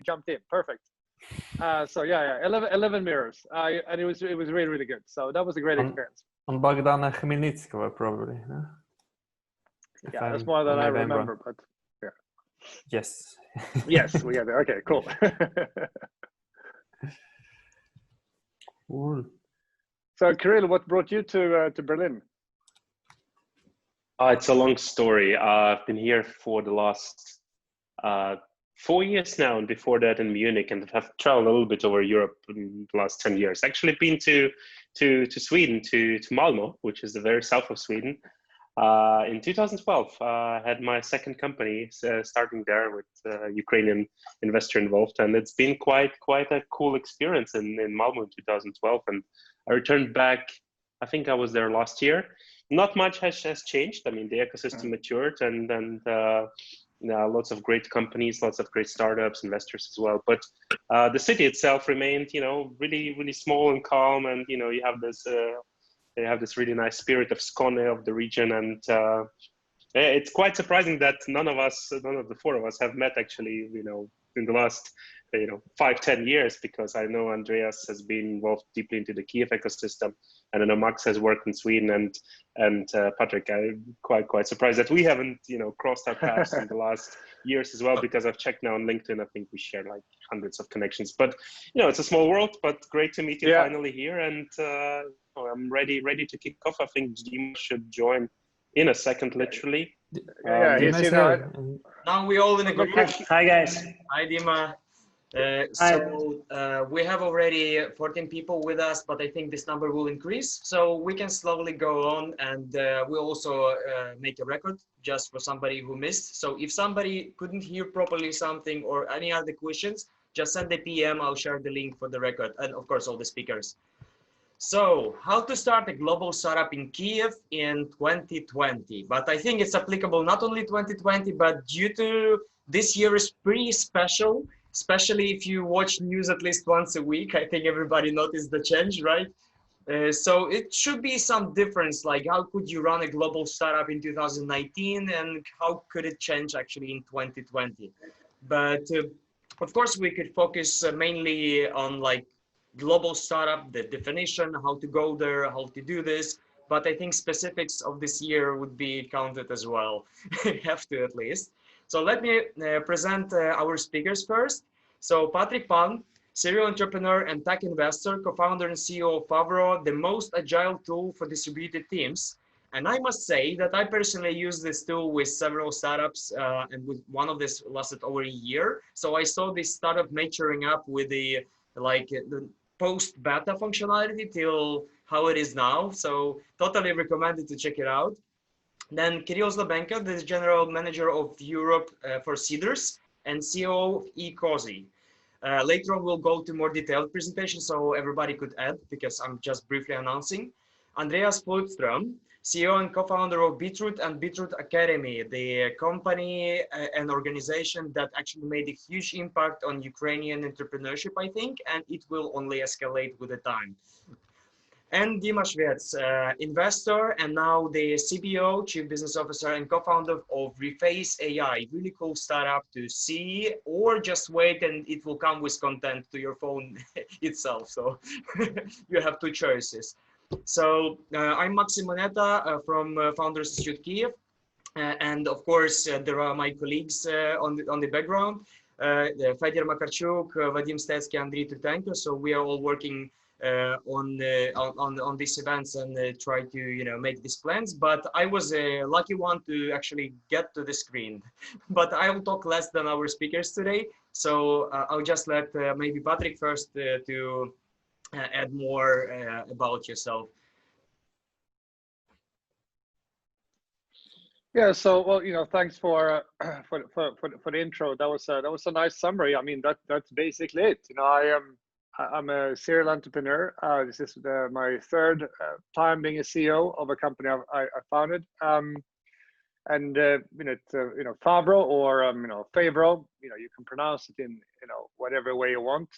jumped in. Perfect. So yeah, 11 mirrors, and it was really good. So that was a great experience. On Bogdana Khmelnytskого, probably. No? Yeah, that's more than I remember, but yeah. Yes. Yes, we have it. Okay, cool. Cool. So Kyrill, what brought you to Berlin? It's a long story. I've been here for the last 4 years now, and before that in Munich, and have traveled a little bit over Europe in the last 10 years. Actually been to Sweden, to Malmö, which is the very south of Sweden. In 2012, I had my second company starting there with a Ukrainian investor involved, and it's been quite a cool experience in Malmö in 2012. And I returned back, I think I was there last year. Not much has changed. I mean, the ecosystem matured, and lots of great companies, lots of great startups, investors as well. But the city itself remained, really small and calm, and you have this really nice spirit of Skåne, of the region, and it's quite surprising that none of the four of us have met actually, in the last 5-10 years, because I know Andreas has been involved deeply into the Kyiv ecosystem, and I know Max has worked in Sweden, and Patric, I'm quite surprised that we haven't crossed our paths in the last years as well, because I've checked now on LinkedIn. I think we share like hundreds of connections, but it's a small world. But great to meet you finally here, and I'm ready to kick off. I think Dima should join in a second, literally. Yeah, he's here. Now we all in a group. Hi guys. Hi Dima. We have already 14 people with us, but I think this number will increase, so we can slowly go on, and we'll also make a record just for somebody who missed. So if somebody couldn't hear properly something or any other questions, just send a PM. I'll share the link for the record, and of course all the speakers. So how to start a global startup in Kyiv in 2020? But I think it's applicable not only 2020, but due to this year is pretty special, especially if you watch news at least once a week. I think everybody noticed the change, right? So it should be some difference, like how could you run a global startup in 2019 and how could it change actually in 2020? But of course we could focus mainly on like global startup, the definition, how to go there, how to do this. But I think specifics of this year would be counted as well, have to at least. So let me present our speakers first. So Patric Palm, serial entrepreneur and tech investor, co-founder and CEO of Favro, the most agile tool for distributed teams. And I must say that I personally use this tool with several startups, and with one of this lasted over a year. So I saw this startup maturing up with the post-beta functionality till how it is now. So totally recommended to check it out. Then Kyrill Zlobenko, the general manager of Europe for Seedrs and CEO of eCozy. Later on, we'll go to more detailed presentation, so everybody could add, because I'm just briefly announcing. Andreas Flodström, CEO and co-founder of Beetroot and Beetroot Academy, the company and organization that actually made a huge impact on Ukrainian entrepreneurship, I think, and it will only escalate with the time. And Dima Shvets, investor and now the CBO, Chief Business Officer and co-founder of Reface AI, really cool startup to see, or just wait and it will come with content to your phone itself. So you have two choices. So I'm Maxim Moneta from Founders Institute Kyiv. And of course, there are my colleagues on the background, Fedor Makarchuk, Vadim Stetsky, Andriy Tutenko. So we are all working on these events and try to make these plans. But I was a lucky one to actually get to the screen. But I will talk less than our speakers today. So I'll just let maybe Patric first to add more about yourself. Yeah, so well, thanks for the intro. That was a nice summary. I mean, that's basically it. I'm a serial entrepreneur. This is my third time being a CEO of a company I founded. It's Favro or Favro. You can pronounce it in whatever way you want.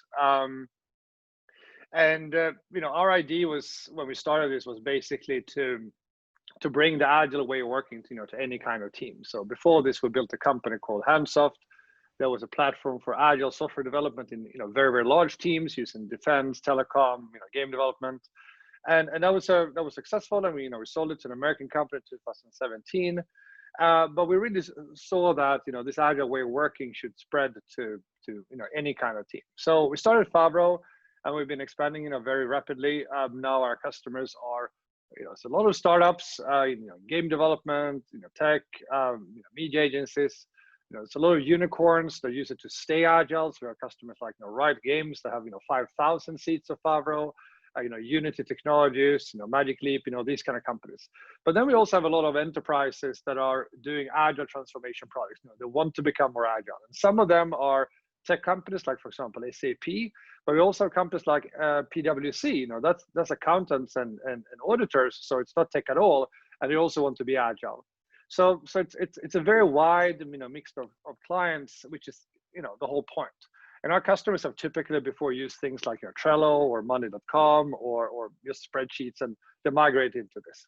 Our idea was, when we started this, was basically to bring the agile way of working to any kind of team. So before this, we built a company called Handsoft, There was a platform for agile software development in very, very large teams using defense, telecom, game development, and that was successful. And we sold it to an American company in 2017. But we really saw that this agile way of working should spread to any kind of team. So we started Favro, and we've been expanding very rapidly. Now our customers are it's a lot of startups, game development, tech, media agencies. It's a lot of unicorns that use it to stay agile. So our customers like Riot Games that have 5,000 seats of Favro. Unity Technologies, Magic Leap, these kind of companies. But then we also have a lot of enterprises that are doing agile transformation projects. They want to become more agile, and some of them are tech companies, like for example SAP. But we also have companies like PwC. That's accountants and auditors, so it's not tech at all, and they also want to be agile. So it's a very wide mix of clients, which is the whole point. And our customers have typically before used things like Trello or Monday.com or just spreadsheets, and they migrate into this.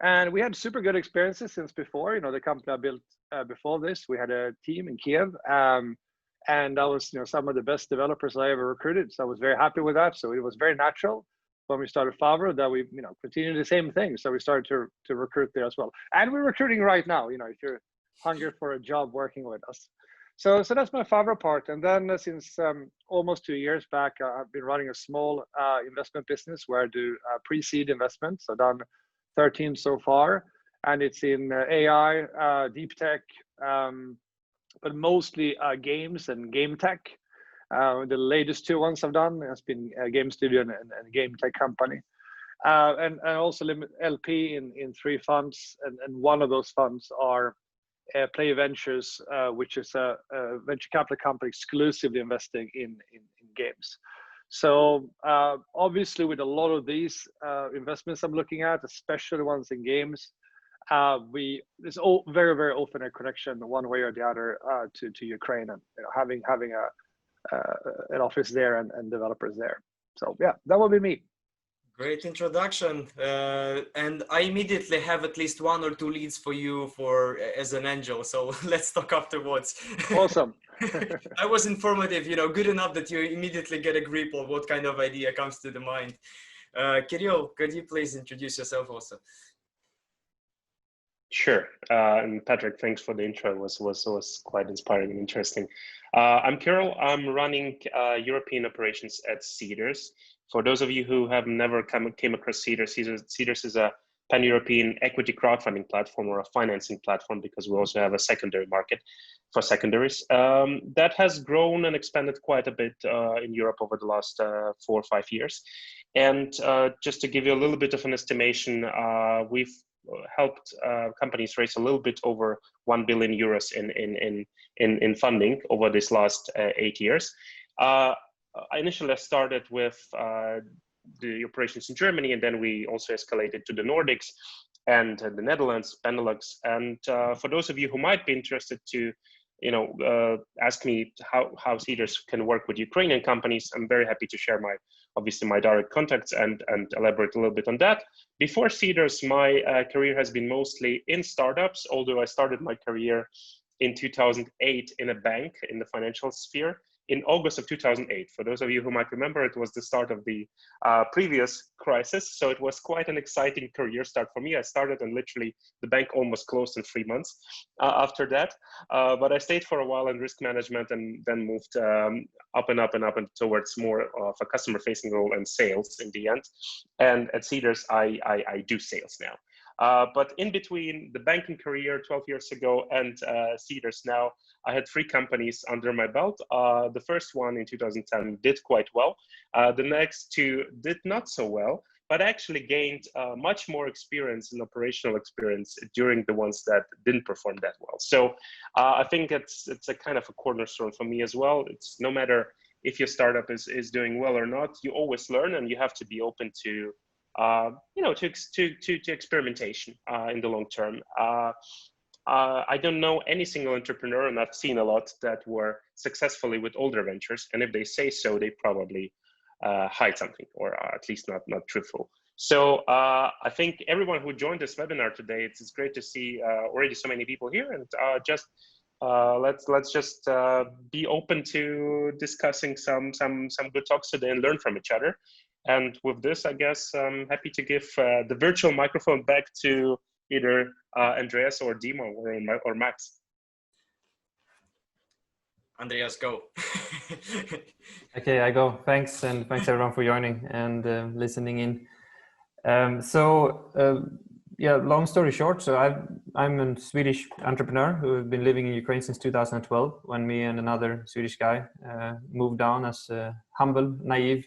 And we had super good experiences since before. The company I built before this, we had a team in Kyiv, and that was some of the best developers I ever recruited. So I was very happy with that. So it was very natural when we started Favro that we continued the same thing. So we started to recruit there as well. And we're recruiting right now. If you're hungry for a job working with us. So that's my Favro part. And then since almost 2 years back, I've been running a small investment business where I do pre-seed investments. I've done 13 so far, and it's in AI, deep tech, but mostly games and game tech. The latest 2 ones I've done has been a game studio and a game tech company. And also LP in 3 funds, and one of those funds are Play Ventures, which is a venture capital company exclusively investing in games. So obviously with a lot of these investments I'm looking at, especially ones in games, there's very, very often a connection one way or the other to Ukraine, and having an office there and developers there. So yeah, that will be me. Great introduction, and I immediately have at least 1 or 2 leads for you as an angel. So let's talk afterwards. Awesome. I was informative, good enough that you immediately get a grip of what kind of idea comes to the mind. Kyrill, could you please introduce yourself also? Sure. And Patrick, thanks for the intro. It was quite inspiring and interesting. I'm Kyrill. I'm running European operations at Seedrs. For those of you who have never came across Seedrs, Seedrs is a pan-European equity crowdfunding platform or a financing platform, because we also have a secondary market for secondaries. That has grown and expanded quite a bit in Europe over the last 4 or 5 years. And just to give you a little bit of an estimation, we've helped companies raise a little bit over 1 billion euros in funding over this last 8 years. Initially, I started with the operations in Germany, and then we also escalated to the Nordics and the Netherlands, Benelux. And for those of you who might be interested to, ask me how Seedrs can work with Ukrainian companies, I'm very happy to share obviously my direct contacts and elaborate a little bit on that. Before Seedrs, my career has been mostly in startups, although I started my career in 2008 in a bank in the financial sphere. In August of 2008, for those of you who might remember, it was the start of the previous crisis. So it was quite an exciting career start for me. I started and literally the bank almost closed in 3 months after that. But I stayed for a while in risk management and then moved up and towards more of a customer facing role and sales in the end. And at Seedrs, I do sales now. But in between the banking career 12 years ago and Seedrs now, I had 3 companies under my belt. The first one in 2010 did quite well. The next 2 did not so well, but I actually gained much more experience and operational experience during the ones that didn't perform that well. So I think it's a kind of a cornerstone for me as well. It's no matter if your startup is doing well or not, you always learn, and you have to be open to to experimentation in the long term. I don't know any single entrepreneur, and I've seen a lot that were successfully with older ventures, and if they say so, they probably hide something, or at least not truthful. So I think everyone who joined this webinar today, it's great to see already so many people here, and just let's just be open to discussing some good talks today and learn from each other. And with this, I guess I'm happy to give the virtual microphone back to either Andreas or Dima or Max. Andreas, go. Okay, I go. Thanks, and thanks everyone for joining and listening in. Yeah, long story short, so I'm a Swedish entrepreneur who have been living in Ukraine since 2012, when me and another Swedish guy moved down as humble, naive.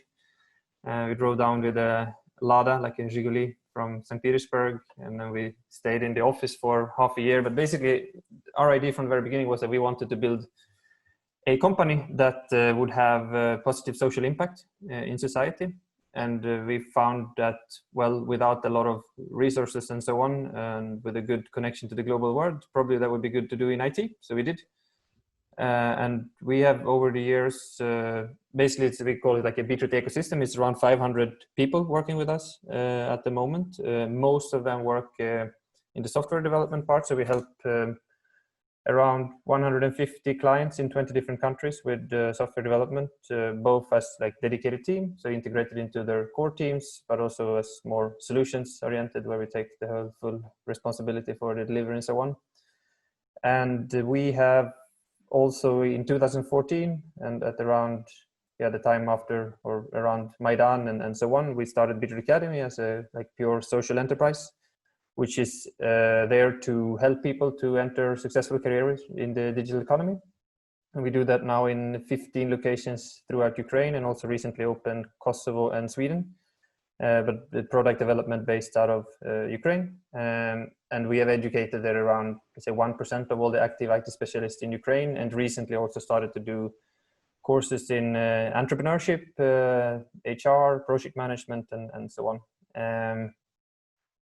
We drove down with a Lada, like a Zhiguli, from St. Petersburg, and then we stayed in the office for half a year. But basically, our idea from the very beginning was that we wanted to build a company that would have a positive social impact in society. And we found that, well, without a lot of resources and so on, and with a good connection to the global world, probably that would be good to do in IT. So we did. And we have over the years, basically we call it like a Beetroot ecosystem. It's around 500 people working with us at the moment. Most of them work in the software development part. So we help around 150 clients in 20 different countries with software development, both as like dedicated team, so integrated into their core teams, but also as more solutions oriented, where we take the whole full responsibility for the delivery and so on. And we have also in 2014, and at around the time after or around Maidan and so on, we started Beetroot Academy as a like pure social enterprise, which is there to help people to enter successful careers in the digital economy. And we do that now in 15 locations throughout Ukraine, and also recently opened Kosovo and Sweden, but the product development based out of Ukraine. And we have educated there around, say, 1% of all the active IT specialists in Ukraine, and recently also started to do courses in entrepreneurship, HR, project management, and so on.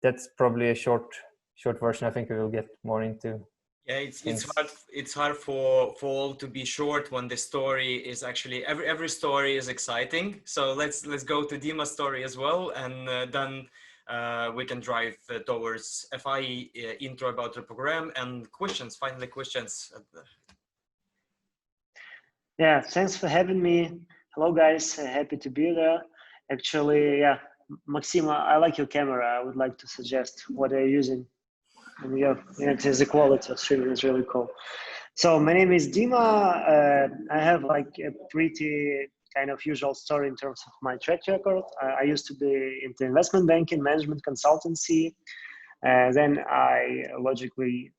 That's probably a short version. I think we will get more into. Yeah, it's hard for all to be short when the story is actually every story is exciting. So let's go to Dima's story as well, and then we can drive towards FI intro about the program and questions. Finally, questions. Yeah, thanks for having me. Hello, guys. Happy to be there. Actually, yeah. Maxima, I like your camera. I would like to suggest what you're using. And yeah, it is the quality of streaming is really cool. So my name is Dima. I have like a pretty kind of usual story in terms of my track record. I used to be into investment banking, management consultancy. Then I logically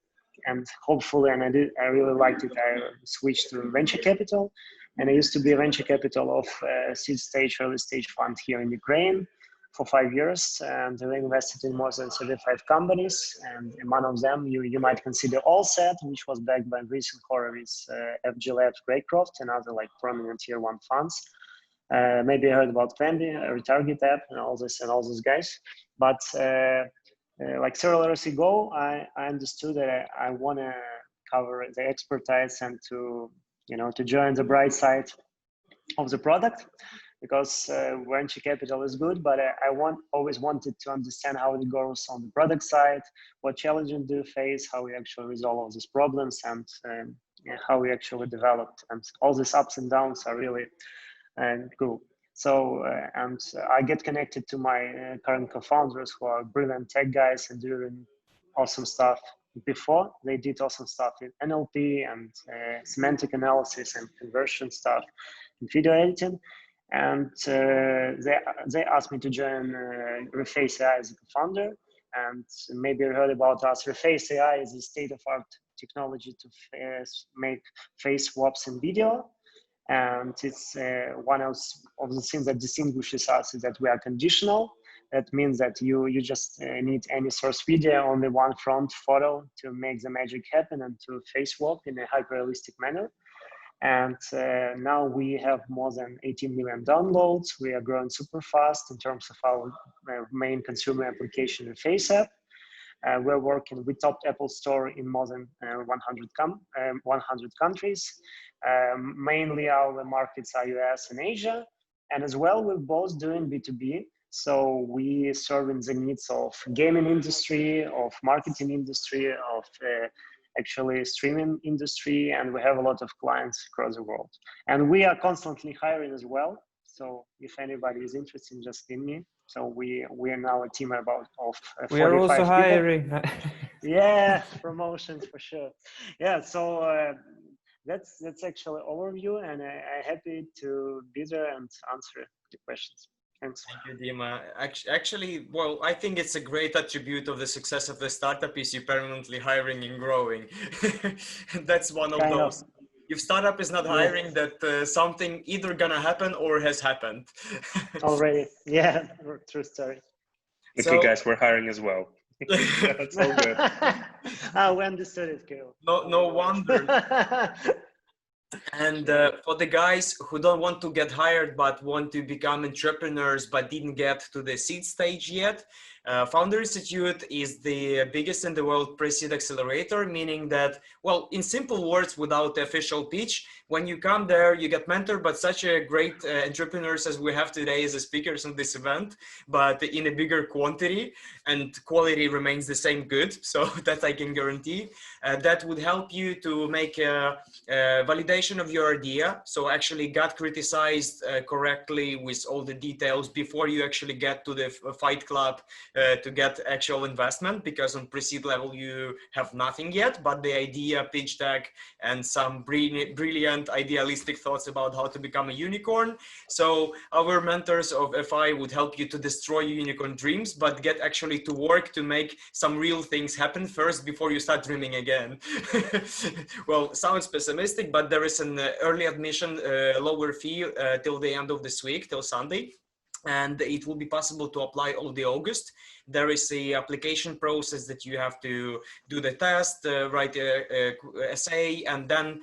and hopefully, and I really liked it, I switched to venture capital. And I used to be a venture capital of seed stage, early stage fund here in Ukraine for 5 years, and I invested in more than 75 companies, and one of them you might consider Allset, which was backed by recent Horowitz, FG Labs, Greycroft, and other like prominent tier 1 funds. Maybe I heard about Fendi, Retarget app, and all those guys. But like several years ago, I understood that I want to cover the expertise and to join the bright side of the product. Because venture capital is good, but I always wanted to understand how it goes on the product side, what challenges do you face, how we actually resolve all these problems, and how we actually developed. And all these ups and downs are really cool. So, and I get connected to my current co-founders who are brilliant tech guys and doing awesome stuff. Before, they did awesome stuff in NLP and semantic analysis and conversion stuff in video editing. And they asked me to join Reface AI as a co-founder. And maybe you heard about us. Reface AI is a state-of-art technology to make face swaps in video. And it's one of the things that distinguishes us is that we are conditional. That means that you just need any source video, only one front photo to make the magic happen and to face swap in a hyper-realistic manner. And now we have more than 18 million downloads. We are growing super fast in terms of our main consumer application and Face app. We're working with top Apple Store in more than 100 countries. Mainly our markets are US and Asia. And as well, we're both doing B2B. So we serve in the needs of gaming industry, of marketing industry, of actually streaming industry, and we have a lot of clients across the world. And we are constantly hiring as well. So if anybody is interested, just ping me. So we are now a team of 45 We are also people. hiring. Yeah, promotions for sure. Yeah, so that's actually overview, and I'm happy to be there and answer the questions. Thanks. Thank you, Dima. Actually, well, I think it's a great attribute of the success of the startup is you permanently hiring and growing. That's one of those. If startup is not hiring, that something either gonna happen or has happened. Already, yeah, true story. Okay, guys, we're hiring as well. That's all good. We understood it, Kyrill. No wonder. And for the guys who don't want to get hired but want to become entrepreneurs but didn't get to the seed stage yet, Founder Institute is the biggest in the world pre-seed accelerator, meaning that, well, in simple words, without the official pitch, when you come there, you get mentored by such a great entrepreneurs as we have today as the speakers on this event, but in a bigger quantity, and quality remains the same good, so that I can guarantee. That would help you to make a validation of your idea, so actually got criticized correctly with all the details before you actually get to the fight club to get actual investment, because on pre-seed level you have nothing yet but the idea, pitch deck, and some brilliant idealistic thoughts about how to become a unicorn. So our mentors of FI would help you to destroy your unicorn dreams, but get actually to work to make some real things happen first before you start dreaming again. Well, sounds pessimistic, but there is an early admission lower fee till the end of this week, till Sunday. And it will be possible to apply all the August. There is a application process that you have to do the test, write a essay, and then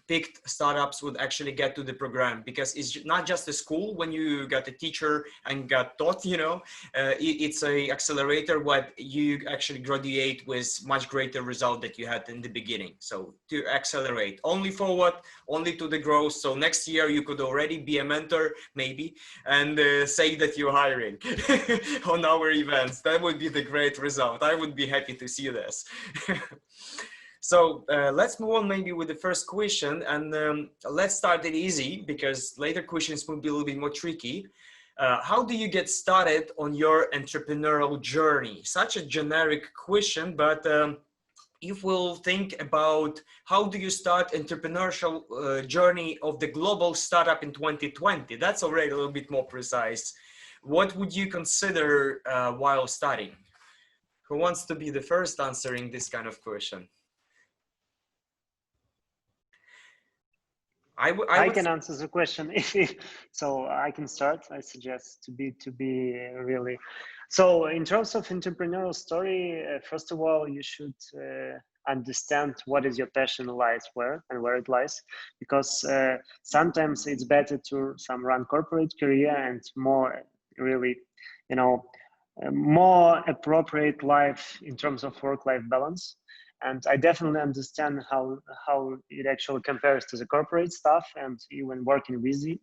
picked startups would actually get to the program, because it's not just a school when you got a teacher and got taught, you know, it's a accelerator what you actually graduate with much greater result that you had in the beginning. So to accelerate only forward, only to the growth. So next year you could already be a mentor maybe, and say that you're hiring on our events. That would be the great result. I would be happy to see this. So let's move on maybe with the first question, and let's start it easy, because later questions will be a little bit more tricky. How do you get started on your entrepreneurial journey? Such a generic question, but if we'll think about how do you start entrepreneurial journey of the global startup in 2020, that's already a little bit more precise. What would you consider while studying? Who wants to be the first answering this kind of question? I can answer the question. So I can start. I suggest to be really. So in terms of entrepreneurial story, first of all, you should understand what is your passion lies where and where it lies, because sometimes it's better to run corporate career and more really, you know, more appropriate life in terms of work-life balance. And I definitely understand how it actually compares to the corporate stuff, and even working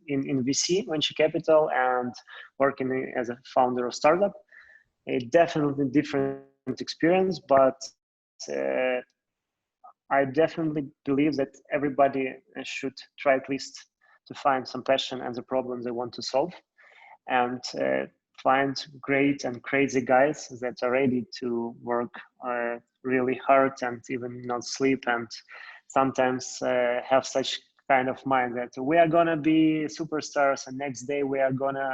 in VC, venture capital, and working as a founder of startup. A definitely different experience, but I definitely believe that everybody should try at least to find some passion and the problems they want to solve, and find great and crazy guys that are ready to work really hard and even not sleep, and sometimes have such kind of mind that we are gonna be superstars and next day we are gonna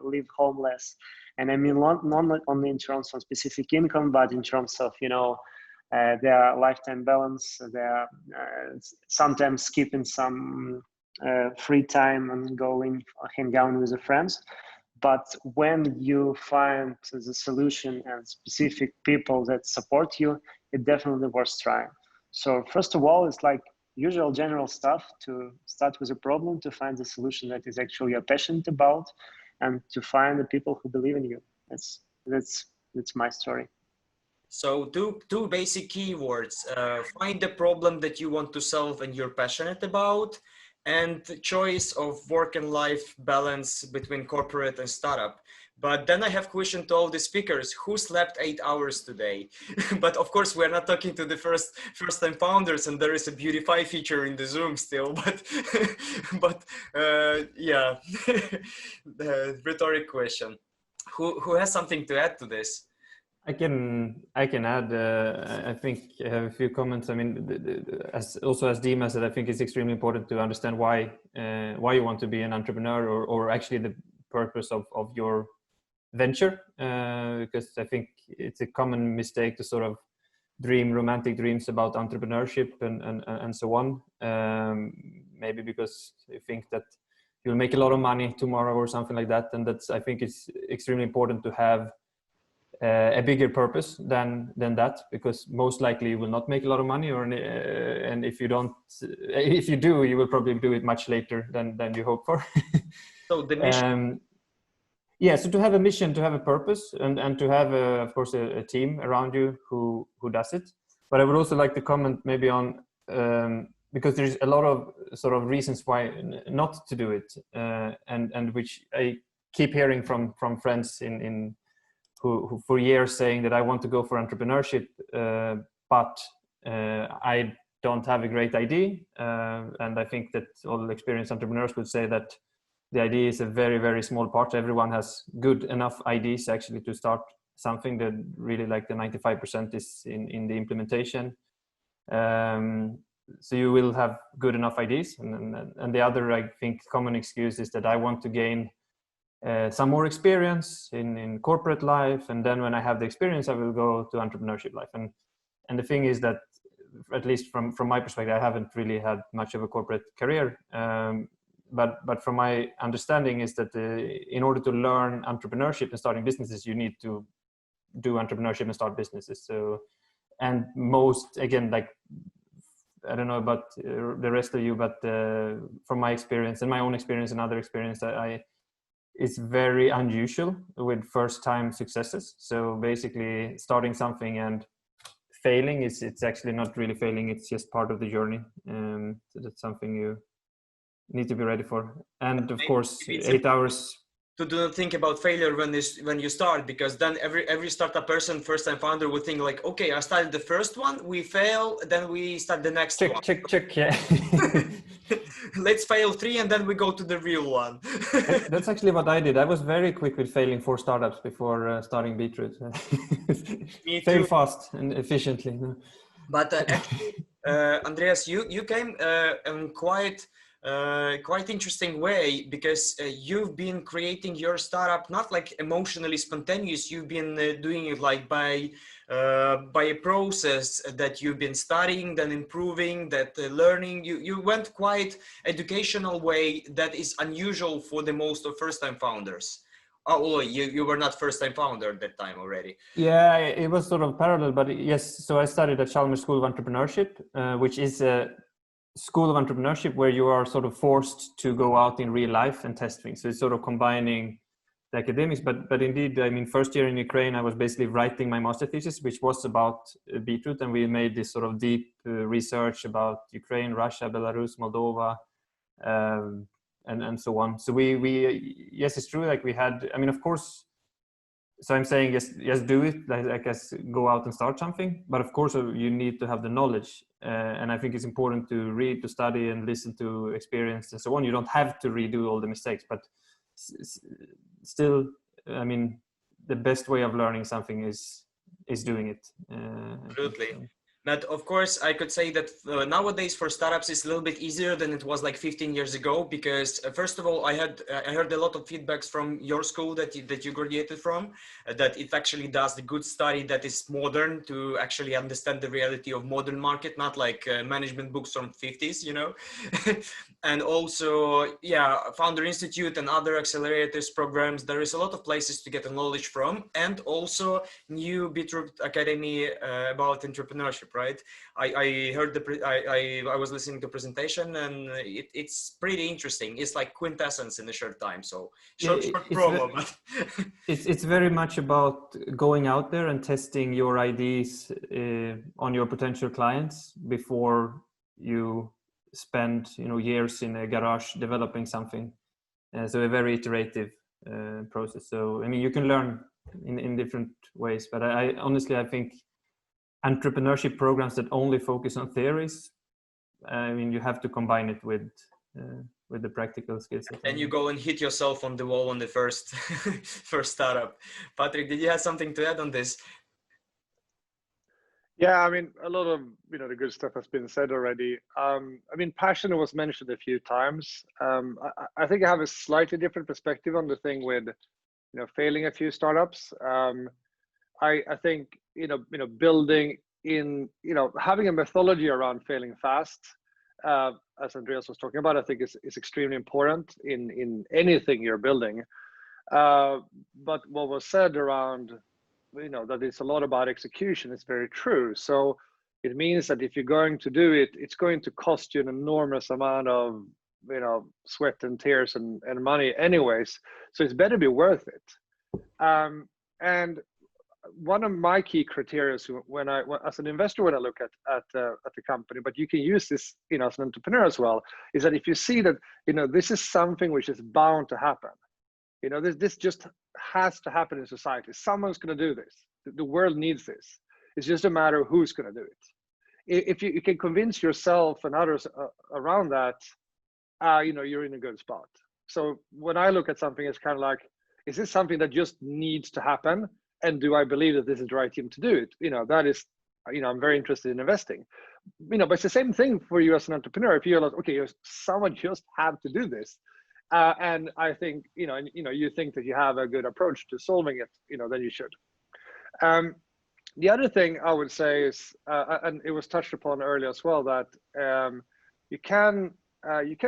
live homeless. And I mean not only in terms of specific income, but in terms of, you know, their lifetime balance, their sometimes skipping some free time and going hang out with the friends. But when you find the solution and specific people that support you, it definitely worth trying. So first of all, it's like usual general stuff, to start with a problem, to find the solution that is actually you're passionate about, and to find the people who believe in you. That's my story. So two basic keywords: find the problem that you want to solve and you're passionate about, and choice of work and life balance between corporate and startup. But then I have question to all the speakers: who slept 8 hours today? But of course, we're not talking to the first-time founders, and there is a Beautify feature in the Zoom still. But but yeah, the rhetoric question. Who has something to add to this? I can add. I think I have a few comments. I mean, as Dima said, I think it's extremely important to understand why you want to be an entrepreneur, or actually the purpose of your venture, because I think it's a common mistake to sort of dream romantic dreams about entrepreneurship and so on. Maybe because you think that you'll make a lot of money tomorrow or something like that, and I think it's extremely important to have a bigger purpose than that, because most likely you will not make a lot of money, and if you do, you will probably do it much later than you hope for. So the mission. Yeah, so to have a mission, to have a purpose, and to have, of course, a team around you who does it. But I would also like to comment maybe on, because there's a lot of sort of reasons why not to do it, and which I keep hearing from friends who for years saying that I want to go for entrepreneurship, but I don't have a great idea. And I think that all experienced entrepreneurs would say that the idea is a very, very small part. Everyone has good enough ideas actually to start something. That really, like, the 95% is in the implementation. So you will have good enough ideas. And the other, I think, common excuse is that I want to gain some more experience in corporate life, and then when I have the experience, I will go to entrepreneurship life. And the thing is that, at least from my perspective, I haven't really had much of a corporate career. But from my understanding is that in order to learn entrepreneurship and starting businesses, you need to do entrepreneurship and start businesses. So, and most, again, like, I don't know about the rest of you, but from my experience and my own experience and other experience, it's very unusual with first-time successes. So basically, starting something and failing it's actually not really failing. It's just part of the journey. So that's something you need to be ready for. And of course, 8 hours. To do not think about failure when you start, because then every startup person, first-time founder, would think like, okay, I started the first one, we fail, then we start the next one. Check, yeah. Let's fail 3 and then we go to the real one. That's actually what I did. I was very quick with failing 4 startups before starting Beetroot. Fail fast and efficiently. But actually, Andreas, you came in quite interesting way, because you've been creating your startup not like emotionally spontaneous. You've been doing it like by a process that you've been studying, then improving, that learning. You went quite educational way that is unusual for the most of first-time founders. Oh, you were not first-time founder at that time already. Yeah, it was sort of parallel, but yes. So I studied at Chalmers School of Entrepreneurship, which is a school of entrepreneurship where you are sort of forced to go out in real life and test things. So it's sort of combining the academics, but indeed, I mean, first year in Ukraine, I was basically writing my master thesis, which was about Beetroot, and we made this sort of deep research about Ukraine, Russia, Belarus, Moldova, and so on. So we yes, it's true. Like, we had, I mean, of course. So I'm saying yes, do it. Like, I guess, go out and start something. But of course, you need to have the knowledge, and I think it's important to read, to study, and listen to experience and so on. You don't have to redo all the mistakes, but still, I mean, the best way of learning something is doing it. Absolutely. But of course, I could say that nowadays for startups it's a little bit easier than it was like 15 years ago, because first of all, I heard a lot of feedbacks from your school that you graduated from, that it actually does the good study that is modern to actually understand the reality of modern market, not like management books from 50s, you know. And also, yeah, Founder Institute and other accelerators programs, there is a lot of places to get the knowledge from, and also new Beetroot Academy about entrepreneurship. Right, I heard I was listening to a presentation, and it's pretty interesting. It's like quintessence in a short time. So short promo, but it's very much about going out there and testing your ideas on your potential clients before you spend years in a garage developing something. So a very iterative process. So I mean, you can learn in different ways, but I honestly, I think entrepreneurship programs that only focus on theories, I mean, you have to combine it with the practical skills. And you go and hit yourself on the wall on the first first startup. Patric, did you have something to add on this? Yeah, I mean, a lot of the good stuff has been said already. I mean, passion was mentioned a few times. I think I have a slightly different perspective on the thing with failing a few startups. I think building in having a methodology around failing fast, as Andreas was talking about, I think is extremely important in anything you're building. But what was said around that it's a lot about execution is very true. So it means that if you're going to do it, it's going to cost you an enormous amount of sweat and tears and money anyways. So it's better be worth it. And one of my key criteria as an investor, when I look at the company, but you can use this as an entrepreneur as well, is that if you see that this is something which is bound to happen, this just has to happen in society. Someone's going to do this. The world needs this. It's just a matter of who's going to do it. If you can convince yourself and others around that, you're in a good spot. So when I look at something, it's kind of like, is this something that just needs to happen? And do I believe that this is the right team to do it? That is, I'm very interested in investing. But it's the same thing for you as an entrepreneur. If you're like, okay, someone just have to do this. And I think, you think that you have a good approach to solving it, then you should. The other thing I would say is, and it was touched upon earlier as well, that you can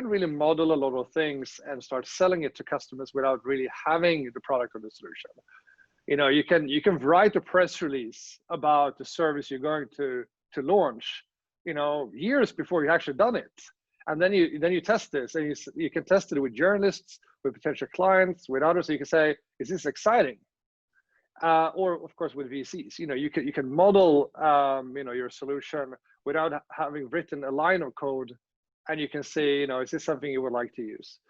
really model a lot of things and start selling it to customers without really having the product or the solution. You can write a press release about the service you're going to launch, years before you actually done it. And then you test this, and you can test it with journalists, with potential clients, with others. So you can say, is this exciting? Or of course with VCs, you can model your solution without having written a line of code, and you can say, is this something you would like to use?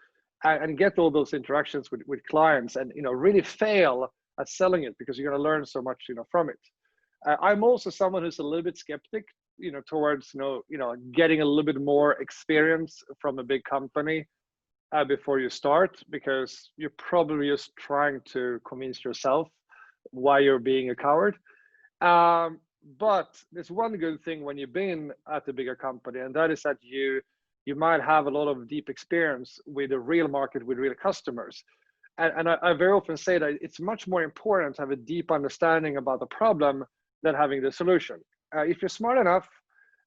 And get all those interactions with clients, and really fail at selling it, because you're going to learn so much from it. I'm also someone who's a little bit skeptic towards getting a little bit more experience from a big company before you start, because you're probably just trying to convince yourself why you're being a coward. But there's one good thing when you've been at a bigger company, and that is that you might have a lot of deep experience with the real market, with real customers. And I very often say that it's much more important to have a deep understanding about the problem than having the solution. If you're smart enough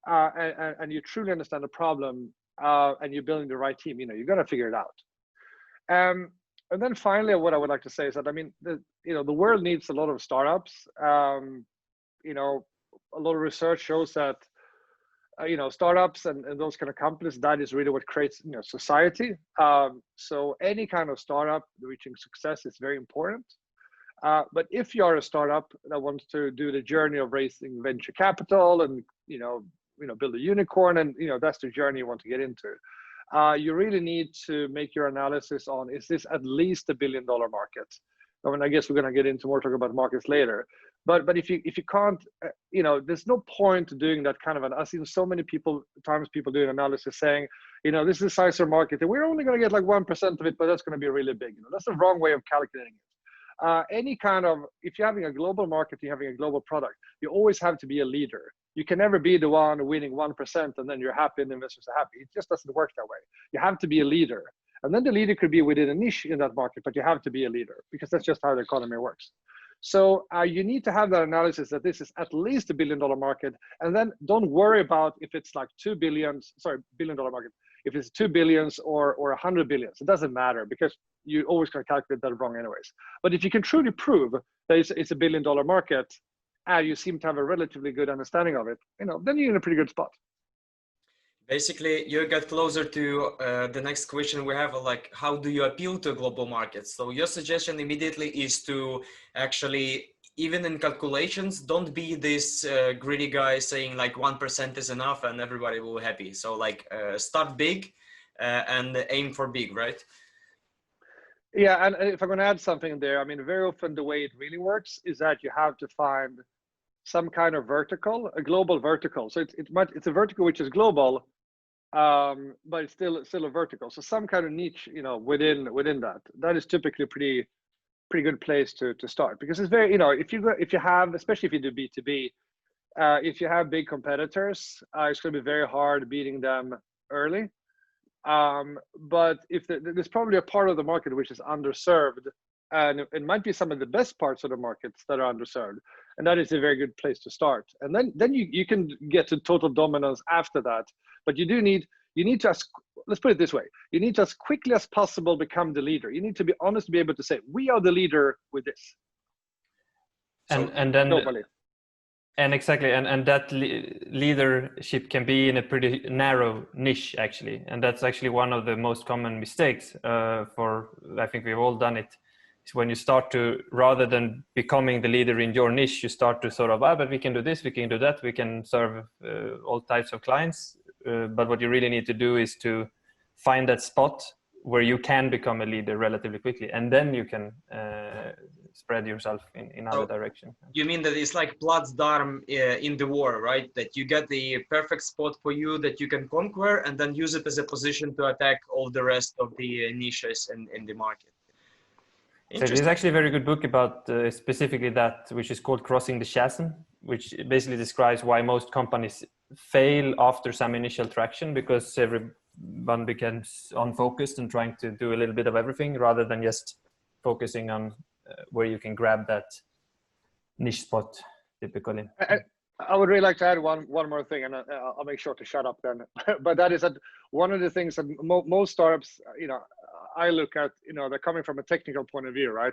and you truly understand the problem and you're building the right team, you're going to figure it out. And then finally, what I would like to say is that, I mean, the world needs a lot of startups. A lot of research shows that startups and those kind of companies, that is really what creates society. So any kind of startup reaching success is very important. But if you are a startup that wants to do the journey of raising venture capital and build a unicorn, and that's the journey you want to get into, you really need to make your analysis on, is this at least $1 billion market? I mean, I guess we're going to get into more talk about markets later. But if you can't, there's no point doing that kind of I've seen so many people doing analysis saying, this is the size of the market, and we're only going to get like 1% of it, but that's going to be really big. That's the wrong way of calculating it. Any kind of, if you're having a global market, you're having a global product, you always have to be a leader. You can never be the one winning 1% and then you're happy and the investors are happy. It just doesn't work that way. You have to be a leader. And then the leader could be within a niche in that market, but you have to be a leader, because that's just how the economy works. So you need to have that analysis that this is at least $1 billion market, and then don't worry about if it's like $2 billion market, if it's 2 billions or 100 billions. It doesn't matter, because you're always going to calculate that wrong anyways. But if you can truly prove that it's $1 billion market, you seem to have a relatively good understanding of it, then you're in a pretty good spot. Basically, you got closer to the next question we have, like, how do you appeal to global markets? So your suggestion immediately is to actually, even in calculations, don't be this greedy guy saying like 1% is enough and everybody will be happy. So like start big and aim for big, right? Yeah, and if I'm going to add something there, I mean, very often the way it really works is that you have to find some kind of vertical, a global vertical. So it's a vertical which is global, but it's still a vertical. So some kind of niche, you know, within that. That is typically a pretty good place to start, because it's very, you know, if you have, especially if you do B2B, if you have big competitors, it's going to be very hard beating them early. But if there's probably a part of the market which is underserved, and it might be some of the best parts of the markets that are underserved, and that is a very good place to start. And then you can get to total dominance after that. But you need to, let's put it this way, you need to as quickly as possible become the leader. You need to be honest to be able to say, we are the leader with this. And then globally. And exactly, and that leadership can be in a pretty narrow niche, actually, and that's actually one of the most common mistakes. I think we've all done it. Is when you start to, rather than becoming the leader in your niche, you start to sort of, but we can do this, we can do that, we can serve all types of clients. But what you really need to do is to find that spot where you can become a leader relatively quickly, and then you can spread yourself in other direction. You mean that it's like Flodström in the war, right? That you get the perfect spot for you that you can conquer, and then use it as a position to attack all the rest of the niches in the market. So there's actually a very good book about specifically that, which is called Crossing the Chasm, which basically describes why most companies fail after some initial traction, because everyone becomes unfocused and trying to do a little bit of everything rather than just focusing on where you can grab that niche spot typically. I would really like to add one more thing, and I'll make sure to shut up then. But that is that one of the things that most startups, you know, I look at, you know, they're coming from a technical point of view, right?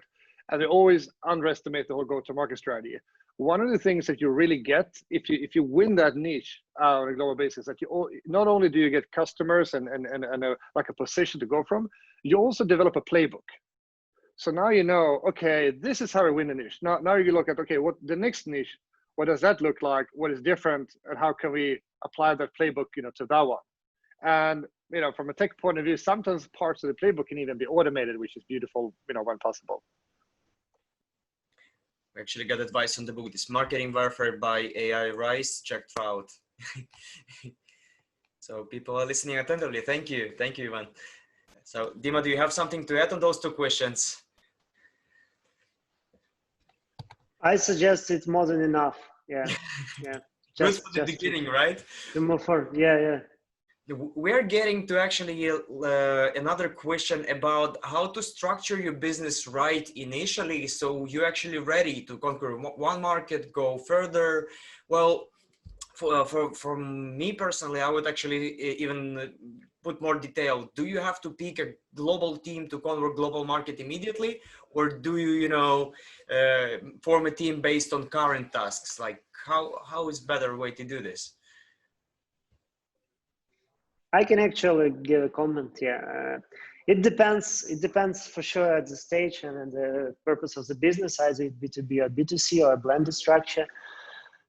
And they always underestimate the whole go-to-market strategy. One of the things that you really get if you win that niche on a global basis, that you not only do you get customers and like a position to go from, you also develop a playbook. So now you know, okay, this is how I win a niche. Now you look at, okay, what the next niche, what does that look like? What is different, and how can we apply that playbook, you know, to that one? And you know, from a tech point of view, sometimes parts of the playbook can even be automated, which is beautiful, you know, when possible. We actually got advice on the book, this Marketing Warfare by AI Rice. Check it out. So people are listening attentively. Thank you, Ivan. So Dima, do you have something to add on those two questions? I suggest it's more than enough. Yeah. Just for the beginning, right? To move forward. Yeah. We're getting to actually another question about how to structure your business right initially, so you're actually ready to conquer one market, go further. Well, for me personally, I would actually even put more detail. Do you have to pick a global team to conquer global market immediately, or do you, form a team based on current tasks? Like how is better way to do this? I can actually give a comment here. It depends for sure at the stage and the purpose of the business, either B2B or B2C or a blended structure.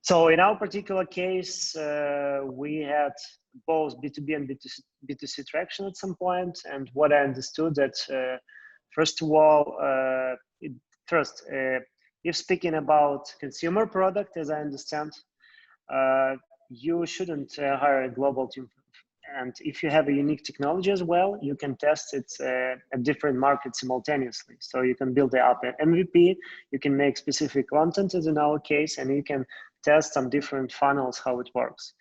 So in our particular case, we had both B2B and B2C traction at some point. And what I understood that, first of all, if speaking about consumer product, as I understand, you shouldn't hire a global team. And if you have a unique technology as well, you can test it at different markets simultaneously. So you can build up an MVP, you can make specific content as in our case, and you can test some different funnels, how it works.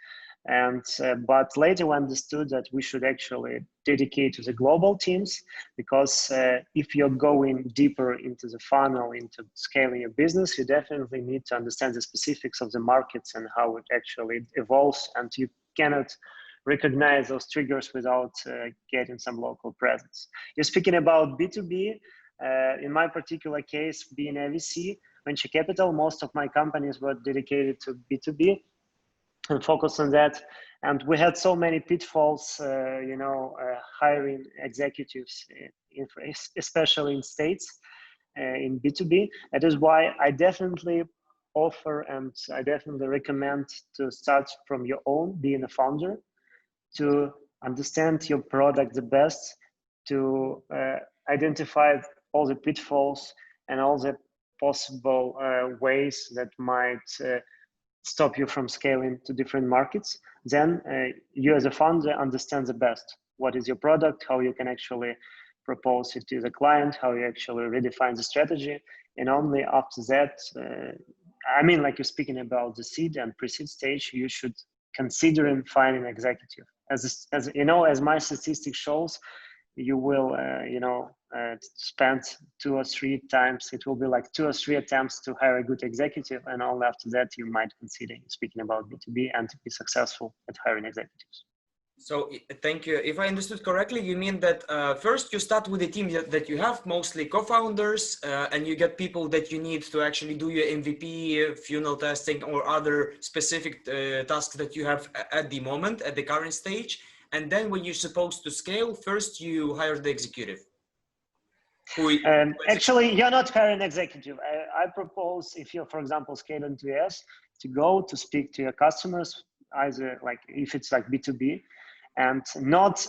And but later we understood that we should actually dedicate to the global teams, because if you're going deeper into the funnel, into scaling your business, you definitely need to understand the specifics of the markets and how it actually evolves, and you cannot recognize those triggers without getting some local presence. You're speaking about B2B. In my particular case, being a VC, venture capital, most of my companies were dedicated to B2B and focus on that. And we had so many pitfalls, hiring executives, especially in States, in B2B. That is why I definitely offer and I definitely recommend to start from your own, being a founder, to understand your product the best, to identify all the pitfalls and all the possible ways that might stop you from scaling to different markets, then you as a founder understand the best what is your product, how you can actually propose it to the client, how you actually redefine the strategy, and only after that, I mean, like you're speaking about the seed and pre-seed stage, you should consider and find an executive. As you know, as my statistics shows, you will spend 2 or 3 times. It will be like 2 or 3 attempts to hire a good executive, and only after that you might consider speaking about B2B and to be successful at hiring executives. So thank you. If I understood correctly, you mean that first you start with a team that you have, mostly co-founders, and you get people that you need to actually do your MVP, funnel testing, or other specific tasks that you have at the moment, at the current stage. And then when you're supposed to scale, first you hire the executive. Actually, you're not hiring executive. I propose, if you're, for example, scaling to US, to go to speak to your customers, either like if it's like B2B, and not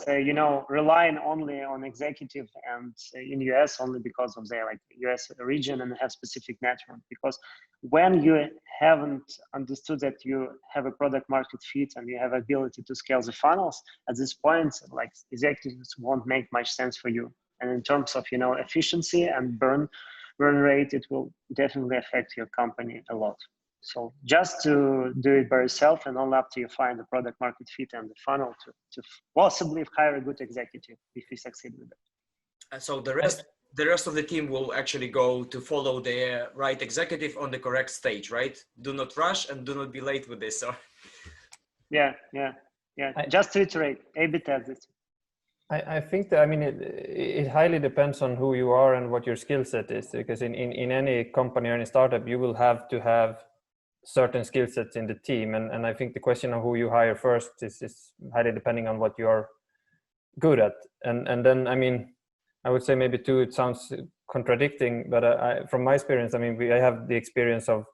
relying only on executive and in US only because of their like US region and have specific network. Because when you haven't understood that you have a product market fit and you have ability to scale the funnels, at this point, like executives won't make much sense for you. And in terms of efficiency and burn rate, it will definitely affect your company a lot. So just to do it by yourself, and only after you find the product market fit and the funnel to possibly hire a good executive if you succeed with it. So the rest of the team will actually go to follow the right executive on the correct stage, right? Do not rush and do not be late with this. So. Yeah. Just to iterate, A/B test it. I think that, I mean, it highly depends on who you are and what your skill set is, because in any company or any startup, you will have to have certain skill sets in the team. And I think the question of who you hire first is highly depending on what you're good at. And then, I mean, I would say maybe too, it sounds contradicting, but from my experience, I mean, I have the experience of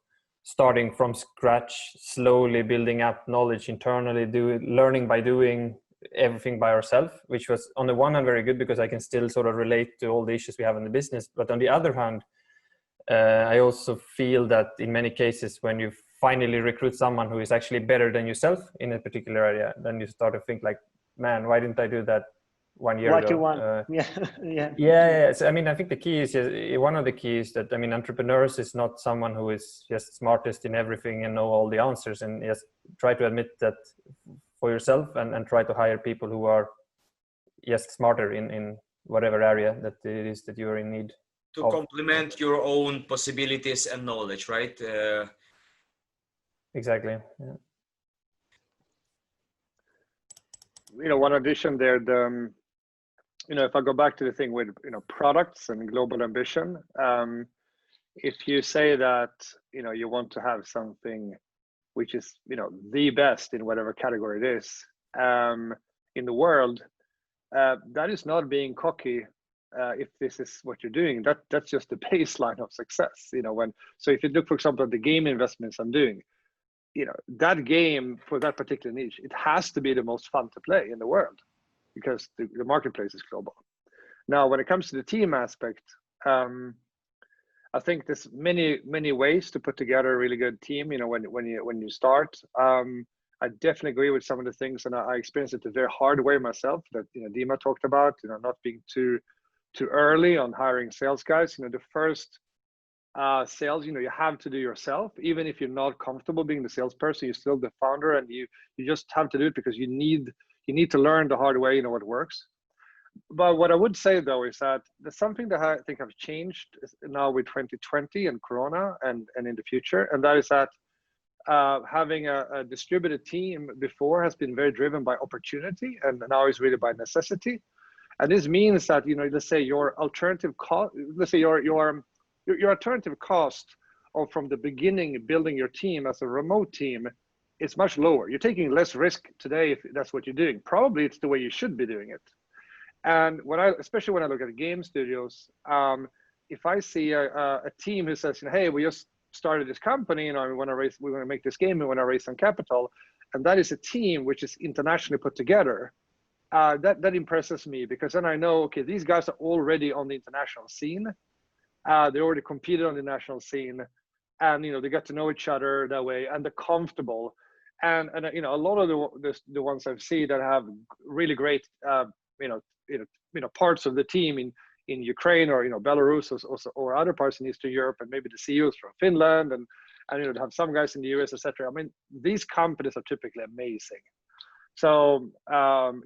starting from scratch, slowly building up knowledge internally, learning by doing everything by ourselves, which was on the one hand very good because I can still sort of relate to all the issues we have in the business. But on the other hand, I also feel that in many cases, when you finally recruit someone who is actually better than yourself in a particular area, then you start to think like, man, why didn't I do that 1 year ago? What you want? Yeah. So, I mean, I think the key is one of the keys that, I mean, entrepreneurs is not someone who is just smartest in everything and know all the answers, and just try to admit that for yourself and try to hire people who are just smarter in whatever area that it is that you're in need to of. complement your own possibilities and knowledge, right? Exactly. Yeah. One addition there, if I go back to the thing with products and global ambition, if you say that you want to have something which is the best in whatever category it is in the world, that is not being cocky. If this is what you're doing, that's just the baseline of success. So if you look, for example, at the game investments I'm doing, that game for that particular niche, it has to be the most fun to play in the world because the marketplace is global. Now, when it comes to the team aspect, I think there's many ways to put together a really good team. When you start, I definitely agree with some of the things, and I experienced it the very hard way myself. That Dima talked about, not being too early on hiring sales guys. The first sales, you have to do yourself. Even if you're not comfortable being the salesperson, you're still the founder, and you just have to do it because you need to learn the hard way. What works. But what I would say though is that there's something that I think have changed now with 2020 and Corona and in the future, and that is that having a distributed team before has been very driven by opportunity, and now is really by necessity. And this means that let's say your alternative cost, let's say your alternative cost of from the beginning building your team as a remote team is much lower. You're taking less risk today if that's what you're doing. Probably it's the way you should be doing it. And especially when I look at game studios, if I see a team who says, hey, we just started this company, we want to make this game, we want to raise some capital, and that is a team which is internationally put together, that impresses me, because then I know, okay, these guys are already on the international scene. They already competed on the national scene, and they get to know each other that way, and they're comfortable. And a lot of the ones I've seen that have really great parts of the team in Ukraine or Belarus or other parts in Eastern Europe, and maybe the CEOs from Finland, and to have some guys in the US, etc. I mean, these companies are typically amazing. So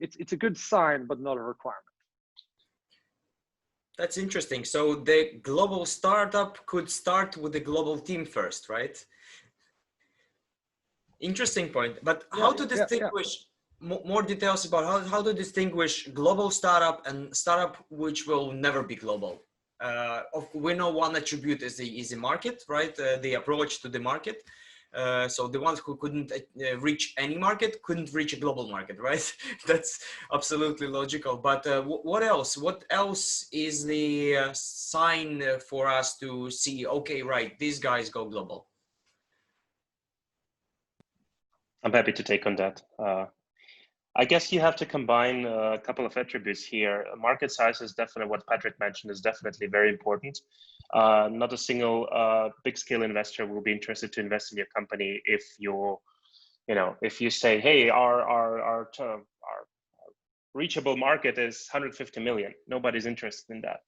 it's a good sign, but not a requirement. That's interesting. So the global startup could start with the global team first, right? Interesting point. But how to distinguish more details about how to distinguish global startup and startup which will never be global? We know one attribute is the market, right? The approach to the market. So the ones who couldn't reach any market couldn't reach a global market, right? That's absolutely logical. But what else? What else is the sign for us to see, okay, right, these guys go global? I'm happy to take on that. I guess you have to combine a couple of attributes here. Market size is definitely what Patric mentioned, is definitely very important. Not a single big scale investor will be interested to invest in your company if if you say, hey, our reachable market is 150 million. Nobody's interested in that.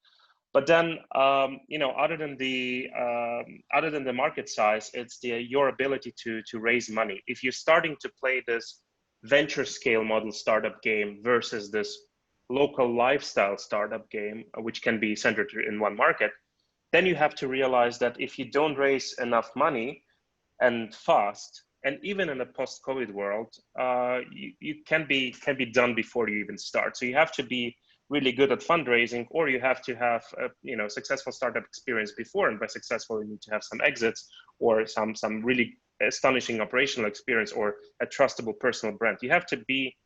But then, other than the market size, it's your ability to raise money. If you're starting to play this venture scale model startup game versus this local lifestyle startup game, which can be centered in one market, then you have to realize that if you don't raise enough money and fast, and even in a post-COVID world, you can be done before you even start. So you have to be really good at fundraising, or you have to have a successful startup experience before, and by successful you need to have some exits or some really astonishing operational experience or a trustable personal brand. You have to be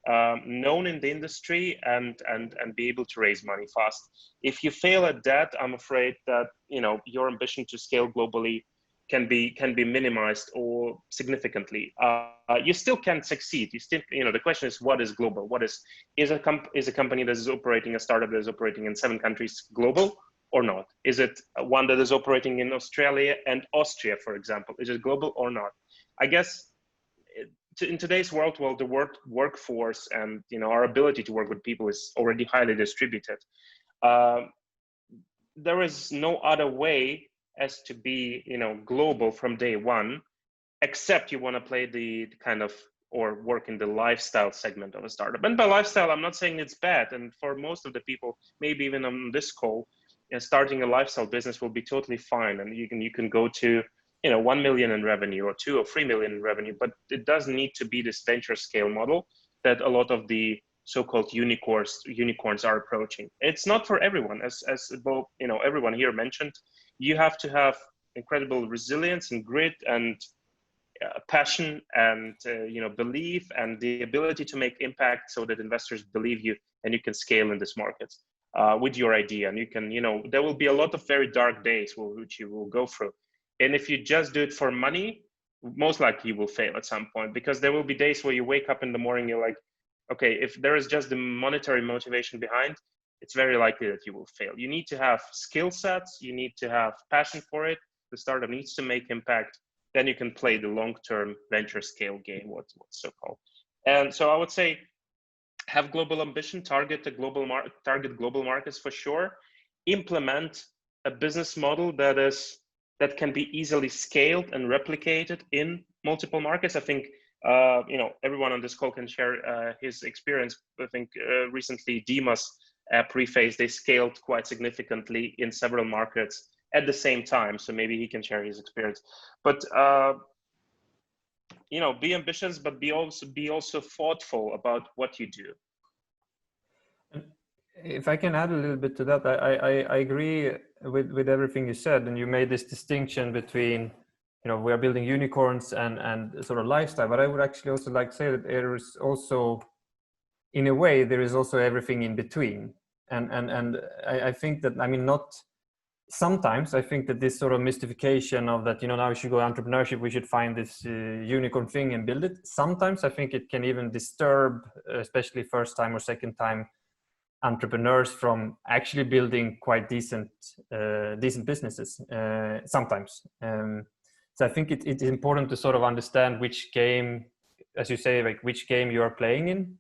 known in the industry and be able to raise money fast. If you fail at that, I'm afraid that your ambition to scale globally can be minimized or significantly. You still can succeed. You still, the question is, what is global? What is a company that is operating, a startup that is operating in 7 countries global or not? Is it one that is operating in Australia and Austria, for example? Is it global or not? I guess in today's world, well, the workforce and our ability to work with people is already highly distributed. There is no other way as to be global from day one, except you want to play the kind of or work in the lifestyle segment of a startup. And by lifestyle, I'm not saying it's bad. And for most of the people, maybe even on this call, starting a lifestyle business will be totally fine, and you can go to 1 million in revenue or 2 or 3 million in revenue, but it doesn't need to be this venture scale model that a lot of the so-called unicorns are approaching. It's not for everyone, as both everyone here mentioned. You have to have incredible resilience and grit and passion and belief and the ability to make impact so that investors believe you and you can scale in this market with your idea. And you can, there will be a lot of very dark days which you will go through. And if you just do it for money, most likely you will fail at some point, because there will be days where you wake up in the morning, you're like, okay, if there is just the monetary motivation behind, it's very likely that you will fail. You need to have skill sets, you need to have passion for it. The startup needs to make impact. Then you can play the long-term venture scale game, what's so called. And so I would say, have global ambition, target global markets for sure. Implement a business model that can be easily scaled and replicated in multiple markets. I think everyone on this call can share his experience. I think recently Dimas Preface, they scaled quite significantly in several markets at the same time. So maybe he can share his experience. But be ambitious, but be also thoughtful about what you do. If I can add a little bit to that, I agree with everything you said, and you made this distinction between we are building unicorns and sort of lifestyle, but I would actually also like to say that there is also, in a way, there is also everything in between, and I think that, I mean, not sometimes I think that this sort of mystification of that, now we should go entrepreneurship, we should find this unicorn thing and build it. Sometimes I think it can even disturb, especially first time or second time entrepreneurs, from actually building quite decent businesses sometimes. So I think it's important to sort of understand which game, as you say, like which game you are playing in,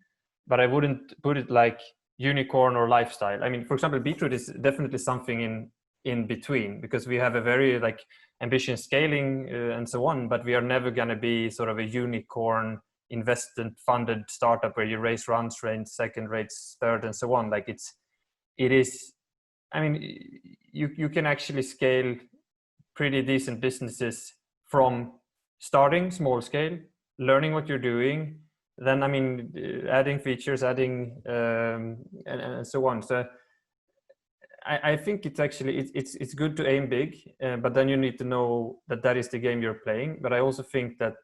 but I wouldn't put it like unicorn or lifestyle. I mean, for example, Beetroot is definitely something in between, because we have a very like ambitious scaling and so on, but we are never going to be sort of a unicorn investment funded startup where you raise rounds, second, raise third, and so on. Like it is. I mean, you can actually scale pretty decent businesses from starting small scale, learning what you're doing, then I mean adding features, adding and so on. So I think it's actually it's good to aim big, but then you need to know that is the game you're playing. But I also think that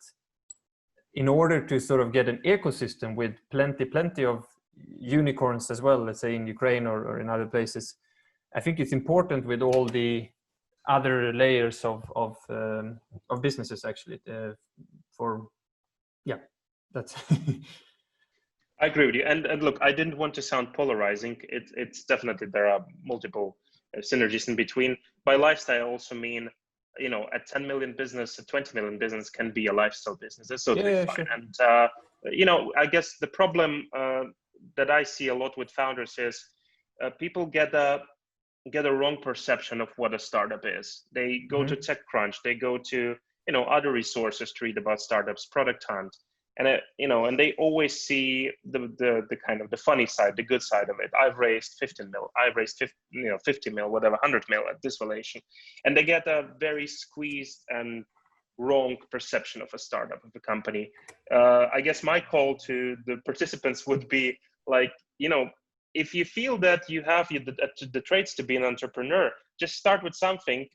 in order to sort of get an ecosystem with plenty of unicorns as well, let's say in Ukraine or in other places, I think it's important with all the other layers of businesses actually. That's. I agree with you. And look, I didn't want to sound polarizing. It's definitely, there are multiple synergies in between. By lifestyle, I also mean, a 10 million business, a 20 million business can be a lifestyle business. That's totally fine. Sure. And, I guess the problem that I see a lot with founders is people get a wrong perception of what a startup is. They go to TechCrunch, they go to, other resources to read about startups, Product Hunt. And and they always see the kind of the funny side, the good side of it. I've raised 15 mil, I've raised 50 mil, whatever, 100 mil at this valuation, and they get a very squeezed and wrong perception of a startup, of a company. I guess my call to the participants would be like, if you feel that you have the traits to be an entrepreneur, just start with something.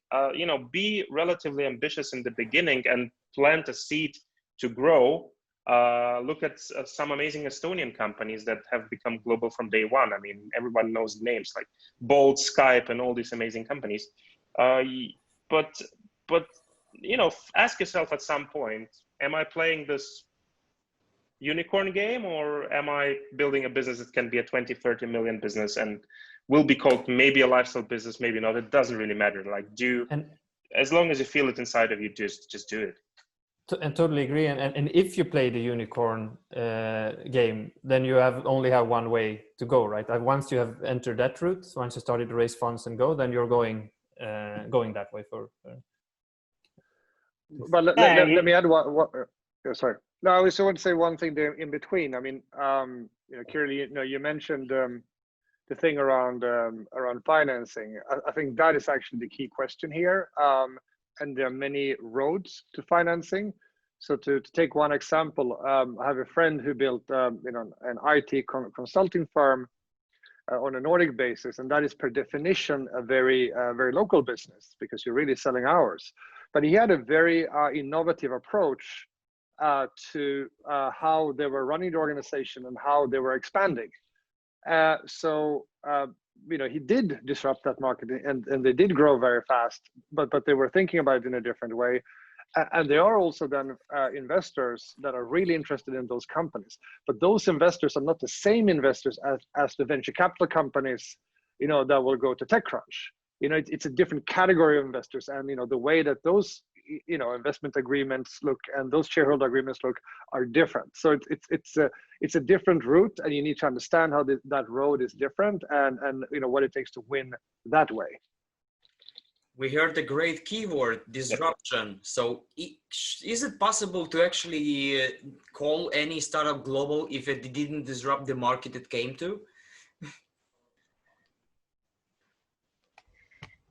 Be relatively ambitious in the beginning and plant a seed to grow. Look at some amazing Estonian companies that have become global from day one. I mean, everyone knows names like Bolt, Skype, and all these amazing companies. But ask yourself at some point, am I playing this unicorn game, or am I building a business that can be a 20, 30 million business and will be called maybe a lifestyle business, maybe not? It doesn't really matter. Like, as long as you feel it inside of you, just do it. And totally agree. And if you play the unicorn game, then you only have one way to go, right? Once you have entered that route, once you started to raise funds and go, then you're going that way for. But let me add one. Sorry. No, I just want to say one thing there in between. I mean, Kyrill, you mentioned the thing around financing. I think that is actually the key question here. And there are many roads to financing. So to take one example, I have a friend who built an IT consulting firm on a Nordic basis, and that is per definition a very local business because you're really selling hours. But he had a very innovative approach to how they were running the organization and how they were expanding. He did disrupt that market, and they did grow very fast, but they were thinking about it in a different way. And there are also then investors that are really interested in those companies, but those investors are not the same investors as the venture capital companies, that will go to TechCrunch. It's a different category of investors, and the way that those investment agreements look and those shareholder agreements look are different. So it's a different route, and you need to understand how that road is different, and what it takes to win that way. We heard the great keyword, disruption. So is it possible to actually call any startup global if it didn't disrupt the market it came to?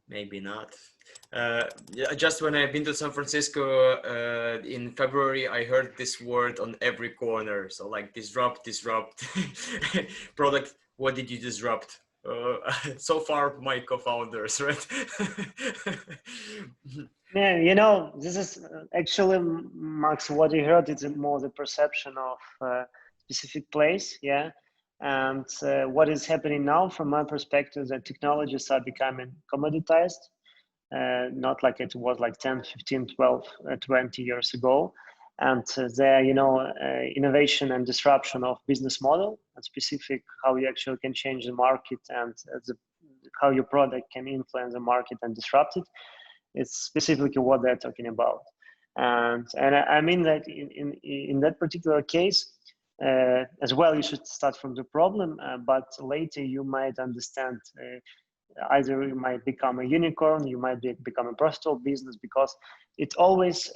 Maybe not. Just when I've been to San Francisco in February, I heard this word on every corner. So like disrupt. Product, what did you disrupt? So far, my co-founders, right? Yeah, this is actually, Max, what you heard, it's more the perception of a specific place, yeah? And what is happening now, from my perspective, that technologies are becoming commoditized. not like it was like 10, 15, 12, 20 years ago. And the innovation and disruption of business model, and specific how you actually can change the market and how your product can influence the market and disrupt it. It's specifically what they're talking about. And I mean that in that particular case, as well, you should start from the problem, but later you might understand either you might become a unicorn, you might become a profitable business, because it always,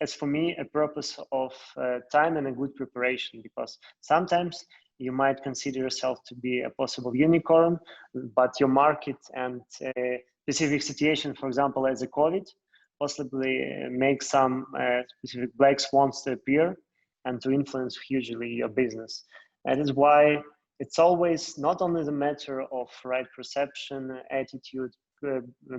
as for me, a purpose of time and a good preparation, because sometimes you might consider yourself to be a possible unicorn, but your market and specific situation, for example, as a COVID, possibly make some specific black swans to appear and to influence hugely your business. That is why it's always not only the matter of right perception, attitude,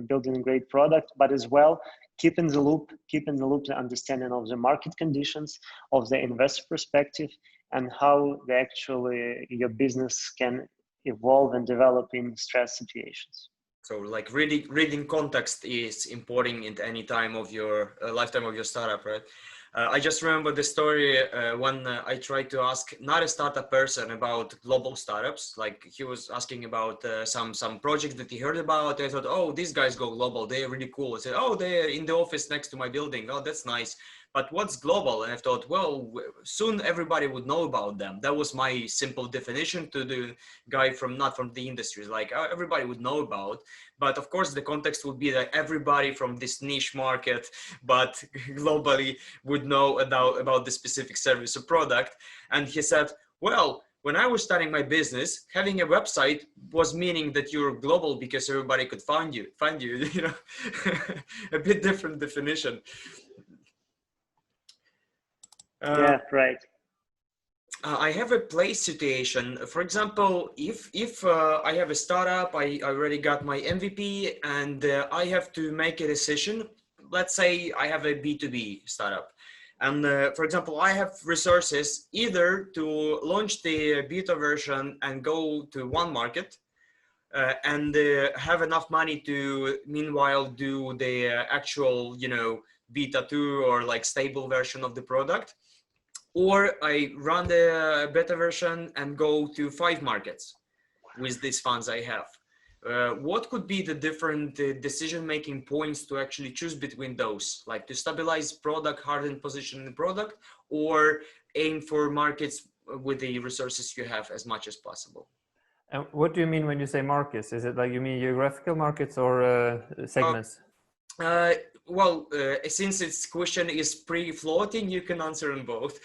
building a great product, but as well keep in the loop the understanding of the market conditions, of the investor perspective, and how your business can evolve and develop in stress situations. So like reading context is important in any time of your lifetime of your startup, right? I just remember the story when I tried to ask not a startup person about global startups. Like he was asking about some projects that he heard about. I thought, oh, these guys go global. They're really cool. I said, oh, they're in the office next to my building. Oh, that's nice. But what's global? And I thought, well, soon everybody would know about them. That was my simple definition to the guy not from the industry. Like everybody would know about. But of course, the context would be that everybody from this niche market, but globally would know about the specific service or product. And he said, well, when I was starting my business, having a website was meaning that you're global because everybody could find you, you know, a bit different definition. Yeah, right. I have a place situation. For example, if I have a startup, I already got my MVP and I have to make a decision. Let's say I have a B2B startup. And for example, I have resources either to launch the beta version and go to one market and have enough money to meanwhile do the actual, beta 2 or like stable version of the product. Or I run the beta version and go to 5 markets with these funds I have. What could be the different decision-making points to actually choose between those? Like to stabilize product, harden position in the product, or aim for markets with the resources you have as much as possible? And what do you mean when you say markets? Is it like you mean geographical markets or segments? Well, since its question is pre-floating, you can answer on both.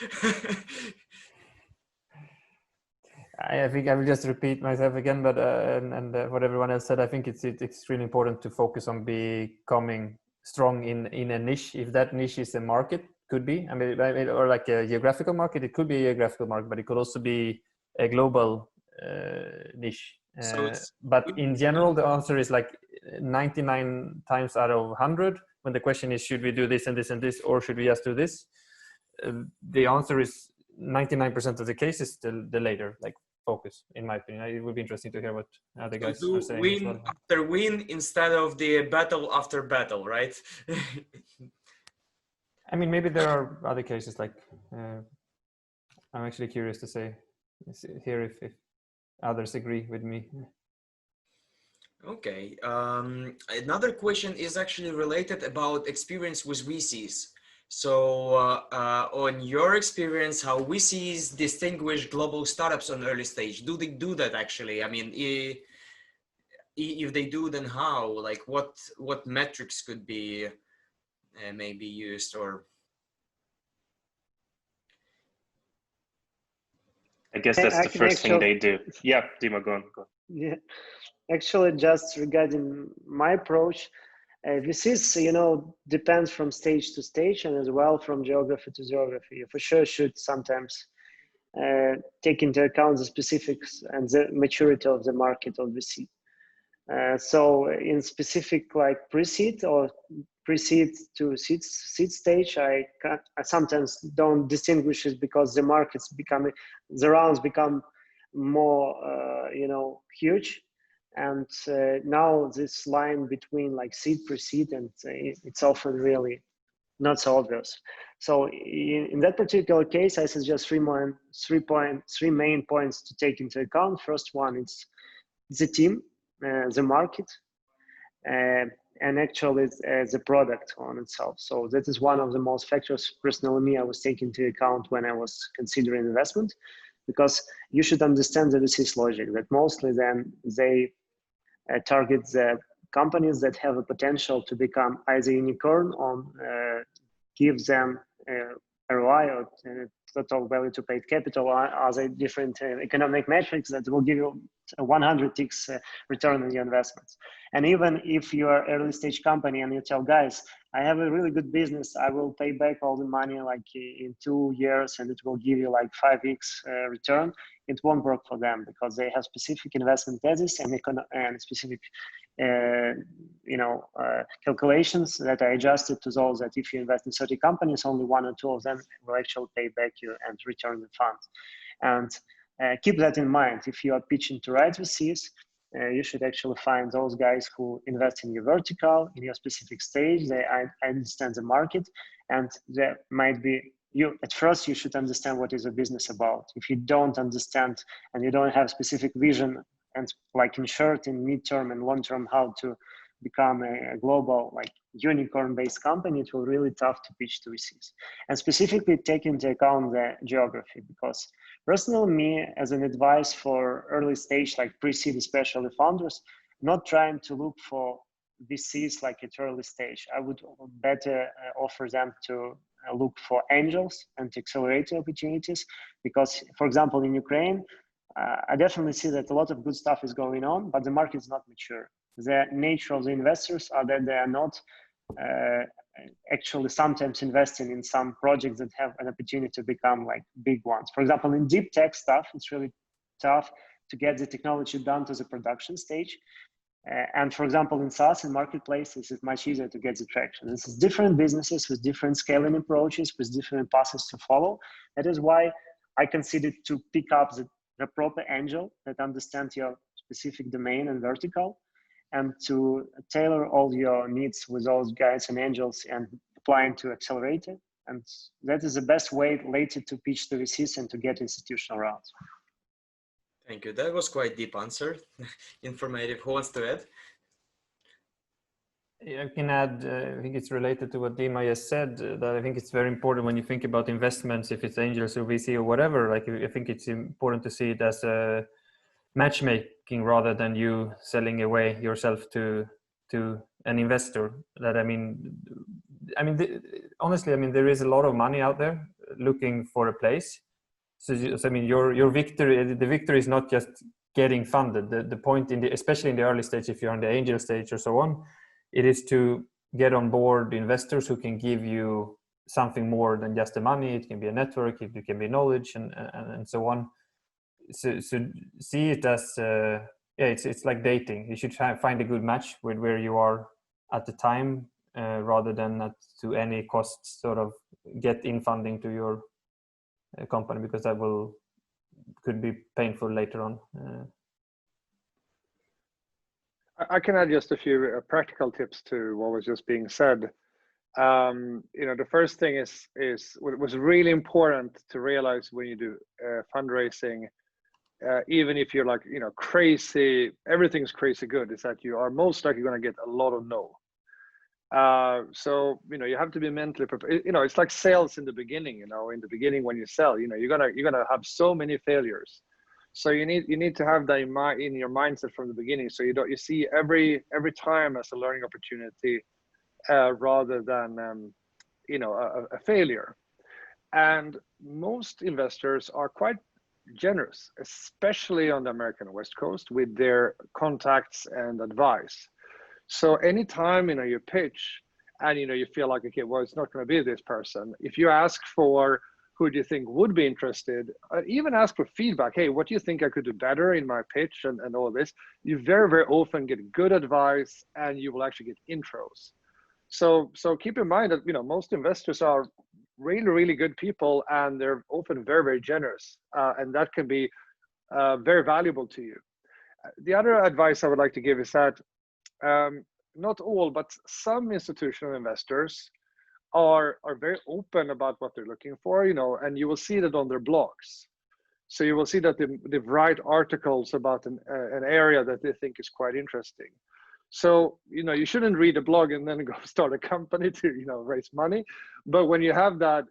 I think I will just repeat myself again, but and what everyone else said, I think it's extremely important to focus on becoming strong in a niche. If that niche is a market, could be, I mean, or like a geographical market, it could be a geographical market, but it could also be a global niche. But in general, the answer is like 99 times out of 100. When the question is, should we do this and this and this, or should we just do this? The answer is 99% of the cases, the later, like focus, in my opinion. It would be interesting to hear what other guys are saying. Win as well. after win instead of the battle after battle, right? I mean, maybe there are other cases like, I'm actually curious to hear if others agree with me. Okay. Another question is actually related about experience with VCs. So on your experience, how VCs distinguish global startups on early stage? Do they do that actually? I mean, if they do, then how? Like what metrics could be maybe used, or? I guess that's the first thing they do. Yeah, Dima, go on. Yeah, actually, just regarding my approach, this is, depends from stage to stage and as well from geography to geography. You for sure should sometimes take into account the specifics and the maturity of the market of the seed. So in specific like pre-seed or pre-seed to seed stage, I sometimes don't distinguish it because the markets the rounds become more, huge. And now this line between like seed pre-seed and it's often really not so obvious. So in that particular case, I suggest three main points to take into account. First one, it's the team, the market, and actually the product on itself. So that is one of the most factors personally me I was taking into account when I was considering investment, because you should understand the VC's logic that mostly then they target the companies that have a potential to become either unicorn or give them ROI or total value to paid capital or other different economic metrics that will give you a 100x return on your investments. And even if you are early stage company and you tell guys, I have a really good business, I will pay back all the money like in 2 years and it will give you like 5x return, it won't work for them because they have specific investment thesis and specific calculations that are adjusted to those that if you invest in 30 companies, only 1 or 2 of them will actually pay back you and return the funds. And keep that in mind. If you are pitching to right VCs, you should actually find those guys who invest in your vertical, in your specific stage. They understand the market, and there might be at first you should understand what is a business about. If you don't understand and you don't have specific vision and like in short, in mid-term and long-term, how to become a global like unicorn-based company, it will be really tough to pitch to VCs. And specifically take into account the geography, because personally, me as an advice for early stage, like pre-seed, especially founders, not trying to look for VCs like at early stage. I would better offer them to look for angels and accelerator opportunities, because, for example, in Ukraine, I definitely see that a lot of good stuff is going on, but the market is not mature. The nature of the investors are that they are not actually sometimes investing in some projects that have an opportunity to become like big ones. For example, in deep tech stuff, it's really tough to get the technology down to the production stage. And for example, in SaaS and marketplaces, it's much easier to get the traction. This is different businesses with different scaling approaches, with different paths to follow. That is why I consider to pick up the proper angel that understands your specific domain and vertical, and to tailor all your needs with those guys and angels and applying to accelerator. And that is the best way later to pitch to VCs and to get institutional rounds. Thank you. That was quite deep answer. Informative. Who wants to add? I can add, I think it's related to what Dima just said, that I think it's very important when you think about investments, if it's angels or VC or whatever, like I think it's important to see it as a matchmaking rather than you selling away yourself to an investor. That honestly, there is a lot of money out there looking for a place. So I mean, your victory, the victory is not just getting funded. The point especially in the early stage, if you're on the angel stage or so on, it is to get on board investors who can give you something more than just the money. It can be a network, it can be knowledge, and so on. So see it as it's like dating. You should find a good match with where you are at the time, rather than at to any cost sort of get in funding to your company, because that could be painful later on. I can add just a few practical tips to what was just being said. The first thing is what was really important to realize when you do fundraising, even if you're like crazy, everything's crazy good, is that you are most likely going to get a lot of no. So you have to be mentally prepared. It's like sales in the beginning. In the beginning when you sell, you're gonna have so many failures. So you need to have that in your mindset from the beginning, so you see every time as a learning opportunity, rather than a failure. And most investors are quite generous, especially on the American West Coast, with their contacts and advice. So anytime you pitch and you feel like, okay, well, it's not going to be this person, if you ask for who do you think would be interested, even ask for feedback, hey, what do you think I could do better in my pitch and all this, you very, very often get good advice and you will actually get intros. So keep in mind that most investors are really, really good people, and they're often very, very generous, and that can be very valuable to you. the other advice I would like to give is that not all, but some institutional investors are very open about what they're looking for, and you will see that on their blogs. So you will see that they write articles about an area that they think is quite interesting. So, you shouldn't read a blog and then go start a company to, raise money. But when you have that,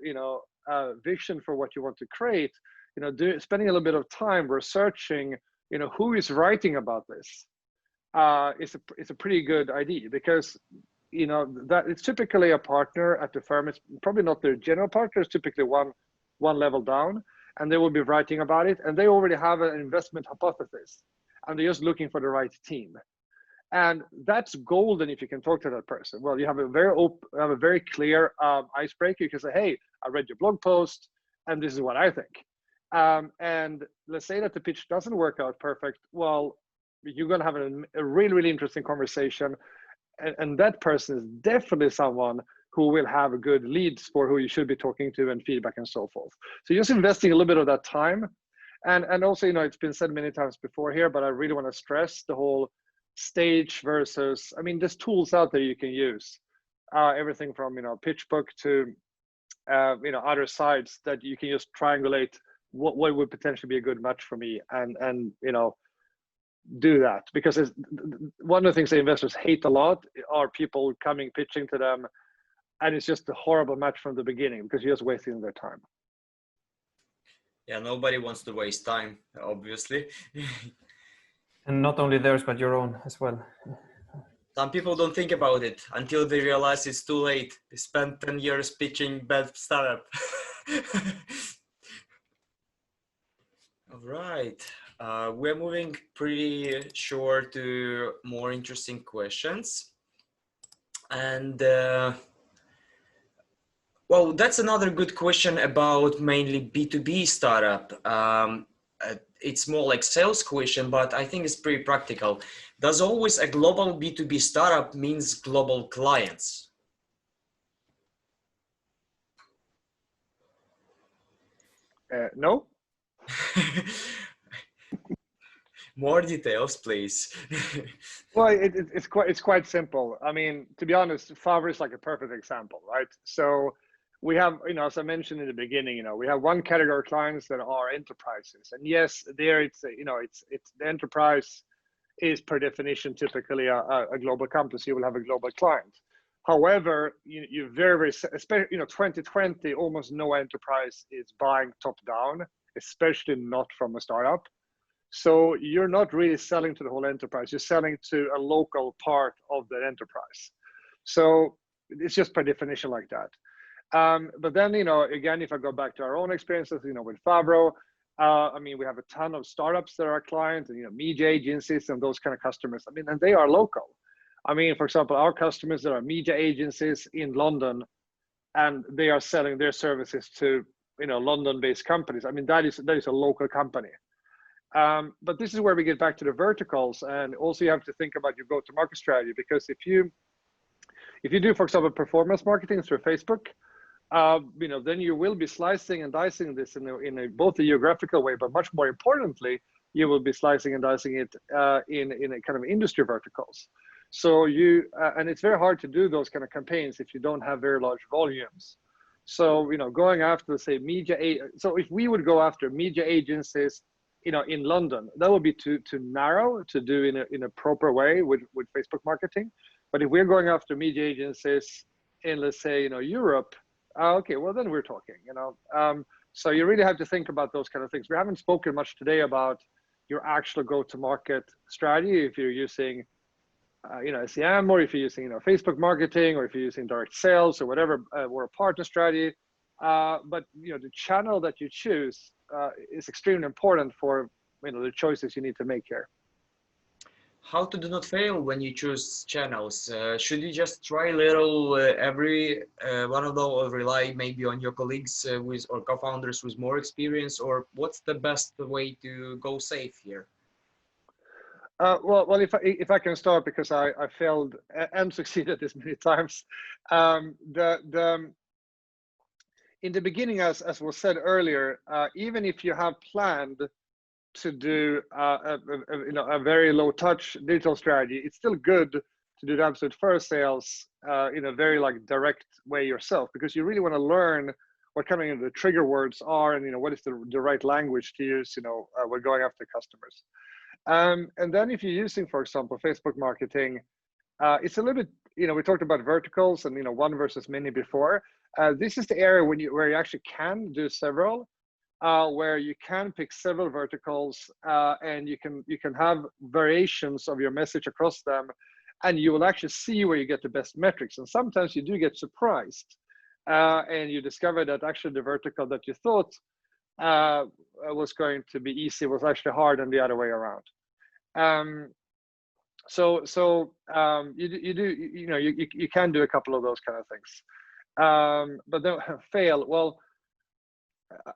vision for what you want to create, spending a little bit of time researching, who is writing about this is a pretty good idea, because, that it's typically a partner at the firm. It's probably not their general partner. It's typically one level down, and they will be writing about it, and they already have an investment hypothesis, and they're just looking for the right team. And that's golden if you can talk to that person. Well, you have a very clear icebreaker. You can say, hey, I read your blog post, and this is what I think. And let's say that the pitch doesn't work out perfect. Well, you're going to have a really, really interesting conversation. And that person is definitely someone who will have good leads for who you should be talking to, and feedback and so forth. So just investing a little bit of that time. And also, it's been said many times before here, but I really want to stress the whole stage versus, there's tools out there you can use, everything from, PitchBook to, other sites that you can just triangulate what would potentially be a good match for me, and do that. Because one of the things that investors hate a lot are people coming pitching to them, and it's just a horrible match from the beginning, because you're just wasting their time. Yeah, nobody wants to waste time, obviously. And not only theirs, but your own as well. Some people don't think about it until they realize it's too late. They spent 10 years pitching bad startup. All right. We're moving pretty short to more interesting questions. And well, that's another good question about mainly B2B startup. It's more like sales question, but I think it's pretty practical. Does always a global B2B startup means global clients? No. More details, please. Well, it's quite simple. To be honest, Favro is like a perfect example, right? So we have, as I mentioned in the beginning, we have one category of clients that are enterprises, and yes, there it's the enterprise is per definition typically a global company, so you will have a global client. However, you very, especially 2020, almost no enterprise is buying top down, especially not from a startup. So you're not really selling to the whole enterprise. You're selling to a local part of the enterprise. So it's just per definition like that. But then, again, if I go back to our own experiences, with Favro, we have a ton of startups that are our clients, and, media agencies and those kind of customers. And they are local. For example, our customers that are media agencies in London, and they are selling their services to, London-based companies. That is a local company. But this is where we get back to the verticals, and also you have to think about your go-to-market strategy, because if you do, for example, performance marketing through Facebook, then you will be slicing and dicing this in both a geographical way, but much more importantly, you will be slicing and dicing it in a kind of industry verticals. So and it's very hard to do those kind of campaigns if you don't have very large volumes. So going after, say, so if we would go after media agencies, in London, that would be too narrow to do in a proper way with Facebook marketing. But if we're going after media agencies in, let's say, Europe, okay, well then we're talking, so you really have to think about those kind of things. We haven't spoken much today about your actual go-to-market strategy, if you're using, SEM, or if you're using, Facebook marketing, or if you're using direct sales or whatever, or a partner strategy. But the channel that you choose is extremely important for the choices you need to make here. How to do not fail when you choose channels? Should you just try little every one of them, or rely maybe on your colleagues or co-founders with more experience, or what's the best way to go safe here? Well, if I can start, because I failed and succeeded this many times. In the beginning, as was said earlier, even if you have planned to do a very low touch digital strategy, it's still good to do the absolute first sales in a very like direct way yourself, because you really want to learn what kind of the trigger words are, and what is the right language to use. We're going after customers, and then if you're using, for example, Facebook marketing, it's a little bit. We talked about verticals and one versus many before. This is the area where you actually can do several. Where you can pick several verticals and you can have variations of your message across them, and you will actually see where you get the best metrics. And sometimes you do get surprised and you discover that actually the vertical that you thought was going to be easy was actually hard, and the other way around. So you can do a couple of those kind of things, but then fail. Well,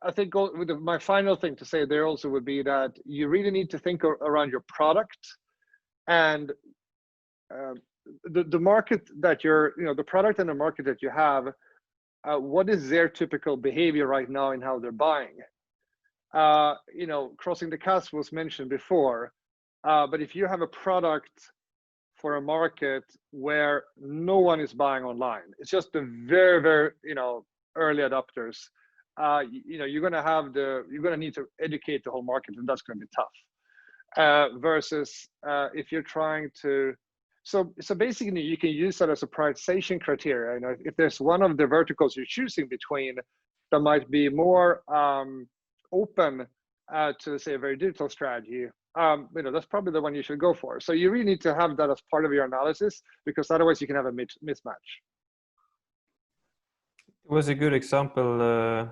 I think my final thing to say there also would be that you really need to think around your product and the market that the product and the market that you have. What is their typical behavior right now in how they're buying? Crossing the chasm was mentioned before, but if you have a product for a market where no one is buying online, it's just the very, very early adopters. You're going to need to educate the whole market, and that's going to be tough. Versus if you're trying to, so basically you can use that as a prioritization criteria. If there's one of the verticals you're choosing between that might be more open to, say, a very digital strategy, that's probably the one you should go for. So you really need to have that as part of your analysis, because otherwise you can have a mismatch. It was a good example.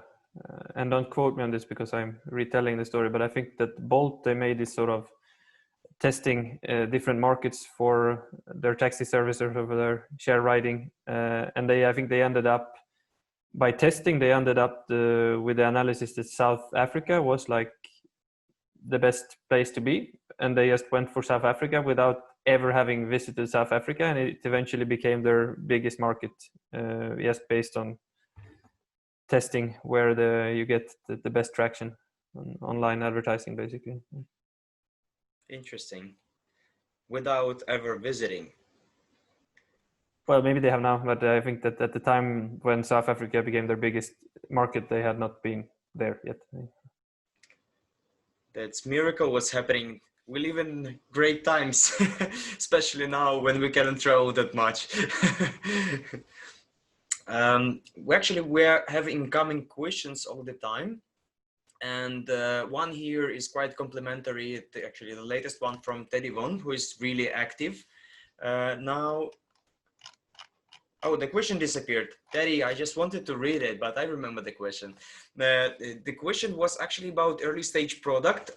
And don't quote me on this because I'm retelling the story, but I think that Bolt, they made this sort of testing different markets for their taxi services over their share riding, and I think they ended up with the analysis that South Africa was like the best place to be, and they just went for South Africa without ever having visited South Africa, and it eventually became their biggest market, just based on testing where you get the best traction on online advertising, basically. Interesting. Without ever visiting. Well, maybe they have now, but I think that at the time when South Africa became their biggest market, they had not been there yet. That's miracle what's happening. We live in great times, especially now when we can't travel that much. We have incoming questions all the time, and one here is quite complimentary. Actually, the latest one from Teddy Von, who is really active now. Oh, the question disappeared. Teddy, I just wanted to read it, but I remember the question. The question was actually about early stage product,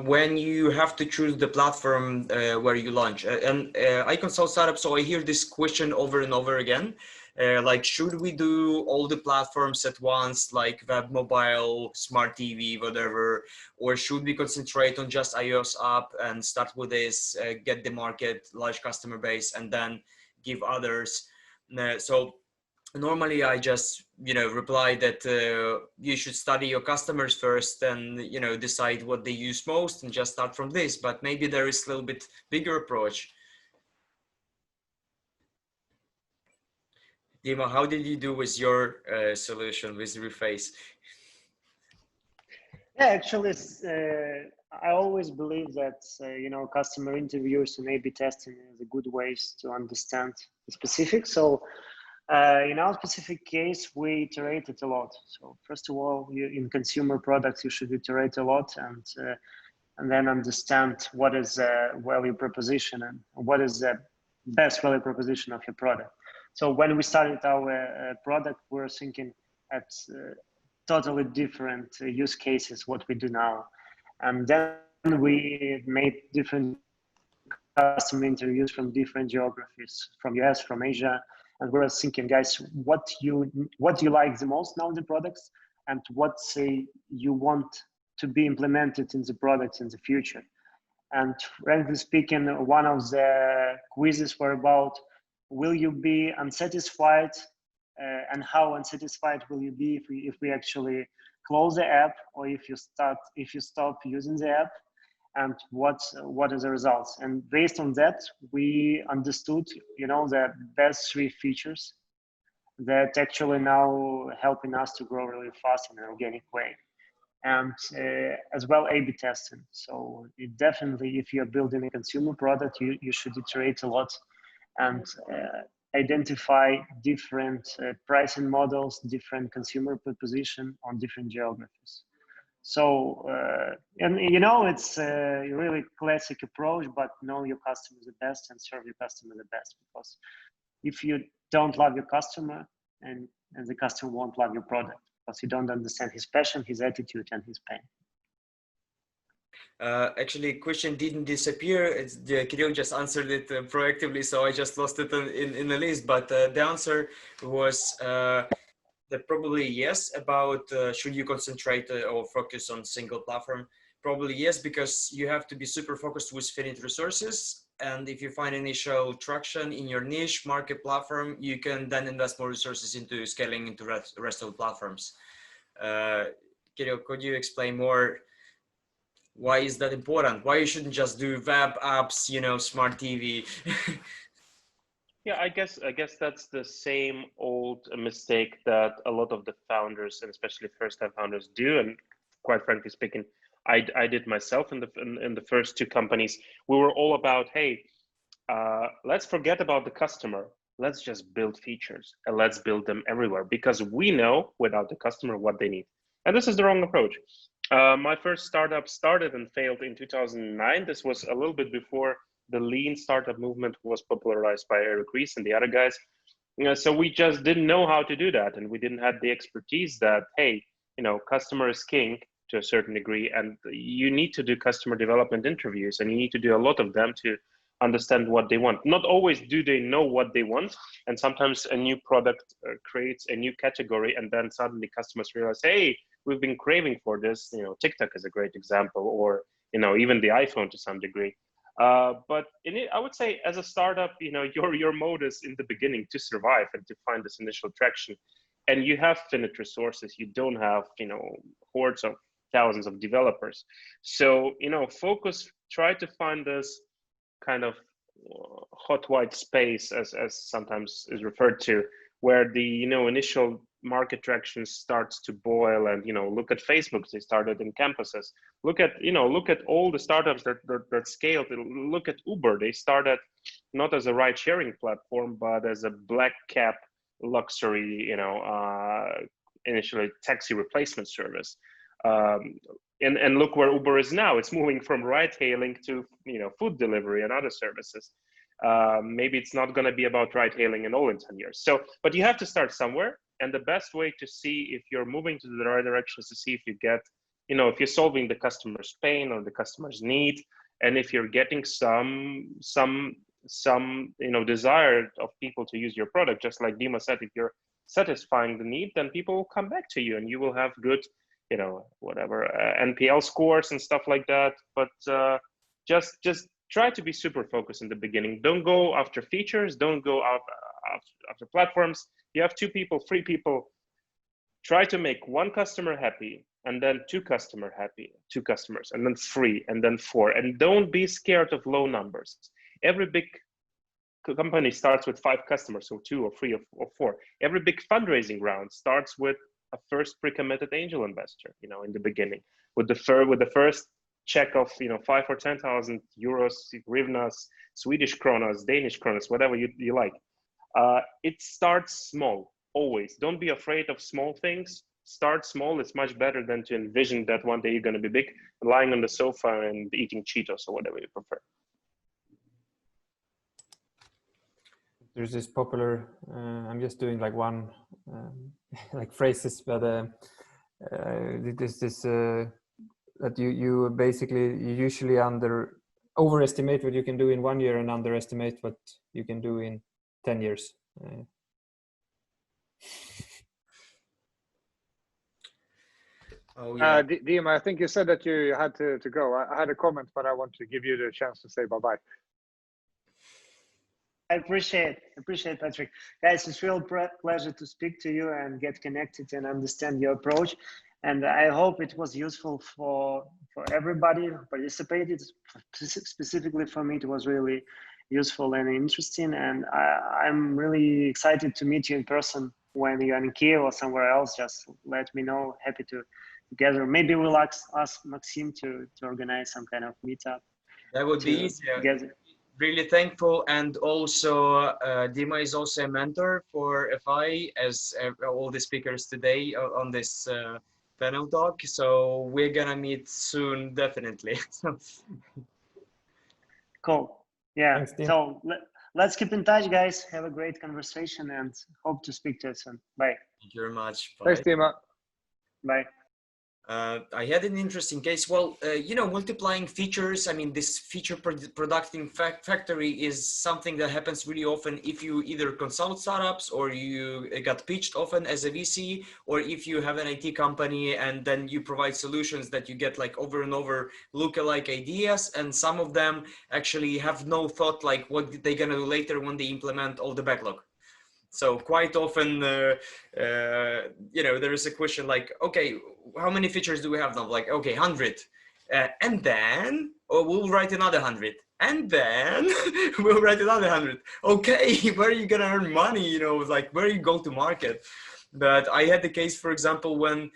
when you have to choose the platform where you launch. I consult startups, so I hear this question over and over again. Like, should we do all the platforms at once, like web, mobile, smart TV, whatever, or should we concentrate on just iOS app and start with this, get the market, large customer base, and then give others? So normally I just, reply that you should study your customers first and, decide what they use most and just start from this. But maybe there is a little bit bigger approach. Dima, how did you do with your solution with Reface? Yeah, actually, I always believe that, customer interviews and A/B testing is a good ways to understand the specifics. So in our specific case, we iterated a lot. So first of all, in consumer products, you should iterate a lot and then understand what is the value proposition and what is the best value proposition of your product. So when we started our product, we were thinking at totally different use cases what we do now. And then we made different customer interviews from different geographies, from US, from Asia. And we were thinking, guys, what you like the most now in the products, and what you want to be implemented in the products in the future. And frankly speaking, one of the quizzes were about, will you be unsatisfied and how unsatisfied will you be if we actually close the app or if you stop using the app, and what are the results. And based on that, we understood, the best 3 features that actually now helping us to grow really fast in an organic way. And as well, A/B testing. So it definitely, if you're building a consumer product, you should iterate a lot and identify different pricing models, different consumer proposition on different geographies. So, and it's a really classic approach, but know your customer the best and serve your customer the best, because if you don't love your customer, and the customer won't love your product, because you don't understand his passion, his attitude, and his pain. Actually, question didn't disappear. Kyrill just answered it proactively, so I just lost it in the list. But the answer was that probably yes. About should you concentrate or focus on single platform? Probably yes, because you have to be super focused with finite resources. And if you find initial traction in your niche market platform, you can then invest more resources into scaling into rest of the platforms. Kyrill, could you explain more? Why is that important? Why you shouldn't just do web apps, smart TV? Yeah, I guess that's the same old mistake that a lot of the founders, and especially first-time founders, do. And quite frankly speaking, I did myself in the first 2 companies. We were all about, hey, let's forget about the customer. Let's just build features and let's build them everywhere, because we know without the customer what they need. And this is the wrong approach. My first startup started and failed in 2009. This was a little bit before the lean startup movement was popularized by Eric Ries and the other guys. So we just didn't know how to do that. And we didn't have the expertise that, hey, customer is king to a certain degree. And you need to do customer development interviews, and you need to do a lot of them to understand what they want. Not always do they know what they want. And sometimes a new product creates a new category, and then suddenly customers realize, hey, we've been craving for this. TikTok is a great example, or even the iPhone to some degree. But I would say, as a startup, your mode is in the beginning to survive and to find this initial traction. And you have finite resources. You don't have hordes of thousands of developers. So focus. Try to find this kind of hot white space, as sometimes is referred to, where the initial market traction starts to boil. And look at Facebook. They started in campuses. Look at all the startups that scaled. Look at Uber. They started not as a ride sharing platform, but as a black cap luxury initially taxi replacement service. And look where Uber is now. It's moving from ride hailing to food delivery and other services. Maybe it's not going to be about ride hailing in all in 10 years. So, but you have to start somewhere. And the best way to see if you're moving to the right direction is to see if you get, if you're solving the customer's pain or the customer's need, and if you're getting some desire of people to use your product. Just like Dima said, if you're satisfying the need, then people will come back to you, and you will have good, NPL scores and stuff like that. But just try to be super focused in the beginning. Don't go after features. Don't go after platforms. You have 2 people, 3 people. Try to make 1 customer happy, and then 2 customers happy, 2 customers, and then 3, and then 4. And don't be scared of low numbers. Every big company starts with 5 customers, or 2 or 3 or 4. Every big fundraising round starts with a first pre-committed angel investor, in the beginning, with the first check of 5 or 10,000 euros, hryvnias, Swedish kronas, Danish kronas, whatever you like. It starts small, always. Don't be afraid of small things. Start small. It's much better than to envision that one day you're going to be big, lying on the sofa and eating Cheetos or whatever you prefer. There's this popular, I'm just doing like one, like phrases, but this that you basically, you usually overestimate what you can do in 1 year and underestimate what you can do in 10 years. Oh, yeah. Dima, I think you said that you had to go. I had a comment, but I want to give you the chance to say bye-bye. I appreciate Patrick. Guys, it's a real pleasure to speak to you and get connected and understand your approach. And I hope it was useful for everybody who participated. Specifically for me, it was really useful and interesting. And I'm really excited to meet you in person when you're in Kyiv or somewhere else. Just let me know. Happy to gather. Maybe we'll ask Maxim to organize some kind of meetup. That would be easier. Really thankful. And also Dima is also a mentor for FI, as all the speakers today on this panel talk. So we're gonna meet soon, definitely. Cool. Yeah. Thanks, so let's keep in touch, guys. Have a great conversation and hope to speak to you soon. Bye. Thank you very much. Bye. Thanks, Dima. Bye. I had an interesting case. Well, you know, multiplying features. I mean, this feature producing factory is something that happens really often if you either consult startups or you got pitched often as a VC, or if you have an IT company and then you provide solutions that you get like over and over lookalike ideas, and some of them actually have no thought like what they're gonna do later when they implement all the backlog. So quite often, you know, there is a question like, okay, how many features do we have now? Like, okay, 100. And then we'll write another 100. And then we'll write another 100. Okay, where are you going to earn money? You know, like where you go to market? But I had the case, for example, when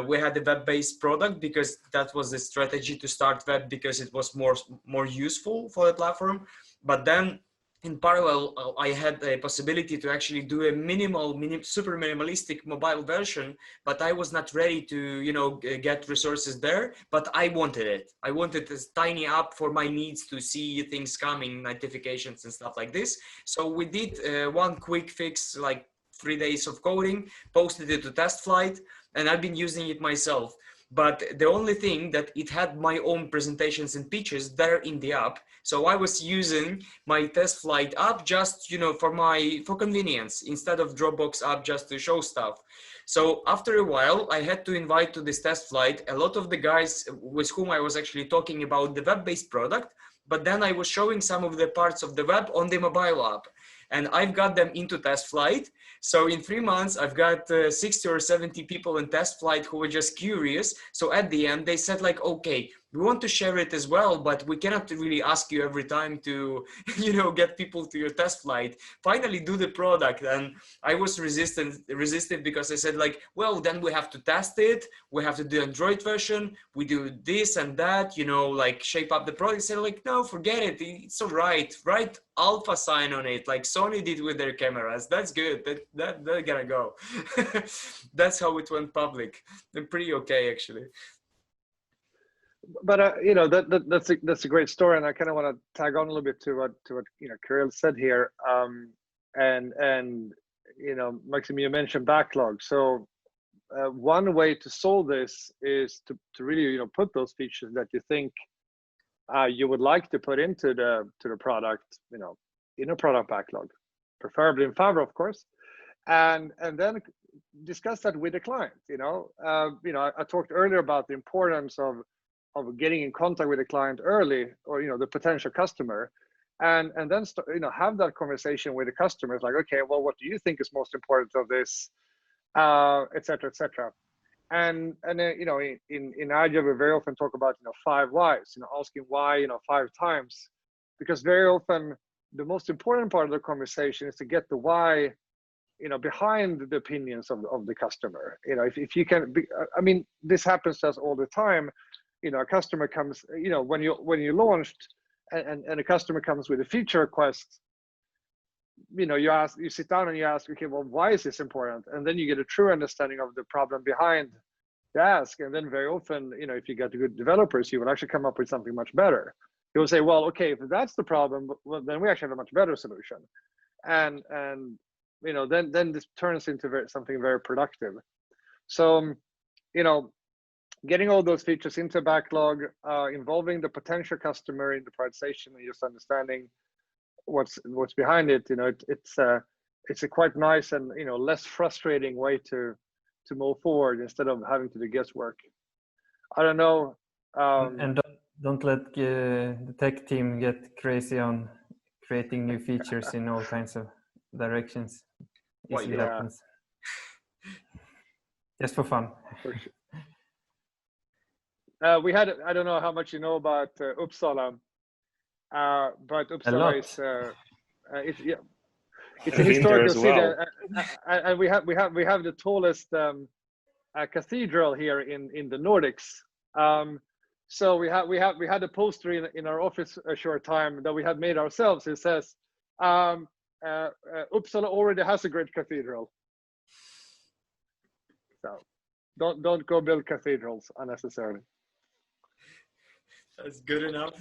we had a web-based product, because that was the strategy to start web because it was more useful for the platform. But then in parallel, I had the possibility to actually do a super minimalistic mobile version, but I was not ready to, you know, get resources there, but I wanted it. I wanted this tiny app for my needs to see things coming, notifications and stuff like this. So we did one quick fix, like 3 days of coding, posted it to test flight, and I've been using it myself. But the only thing that it had my own presentations and pitches there in the app. So I was using my test flight app just, you know, for convenience, instead of Dropbox app just to show stuff. So after a while, I had to invite to this test flight a lot of the guys with whom I was actually talking about the web-based product, but then I was showing some of the parts of the web on the mobile app. And I've got them into test flight. So in 3 months, I've got 60 or 70 people in test flight who were just curious. So at the end, they said like, okay, we want to share it as well, but we cannot really ask you every time to, you know, get people to your test flight. Finally, do the product. And I was resistant because I said like, well, then we have to test it. We have to do Android version. We do this and that, you know, like shape up the product. They're like, no, forget it. It's all right. Write alpha sign on it, like Sony did with their cameras. That's good. That gonna go. That's how it went public. They're pretty okay, actually. But you know, that's a great story, and I kind of want to tag on a little bit to what you know Kyrill said here. And you know, Maxim, you mentioned backlog. So one way to solve this is to really, you know, put those features that you think you would like to put into the product, you know, in a product backlog, preferably in Favro, of course, and then discuss that with the client. You know, I talked earlier about the importance of getting in contact with the client early, or, you know, the potential customer, and then you know, have that conversation with the customers, like, okay, well, what do you think is most important of this, et cetera, et cetera. And you know, in agile, we very often talk about, you know, 5 whys, you know, asking why, you know, 5 times, because very often the most important part of the conversation is to get the why, you know, behind the opinions of the customer. You know, if you can be, I mean, this happens to us all the time. You know, a customer comes, you know, when you launched, and a customer comes with a feature request, you know, you sit down and you ask, okay, well, why is this important? And then you get a true understanding of the problem behind the ask. And then very often, you know, if you get good developers, you will actually come up with something much better. You will say, well, okay, if that's the problem, well, then we actually have a much better solution. And you know, then this turns into something very productive. So, you know, getting all those features into backlog, involving the potential customer in the prioritization, and just understanding what's behind it. You know, it's a quite nice and, you know, less frustrating way to move forward instead of having to do guesswork. I don't know. And don't let the tech team get crazy on creating new features in all kinds of directions. Easily happens. Just for fun. For sure. we had, I don't know how much you know about Uppsala, but Uppsala is it's a I've been there historical as city, well. and we have the tallest cathedral here in the Nordics. So we had a poster in our office a short time that we had made ourselves. It says, Uppsala already has a great cathedral. So don't go build cathedrals unnecessarily. That's good enough.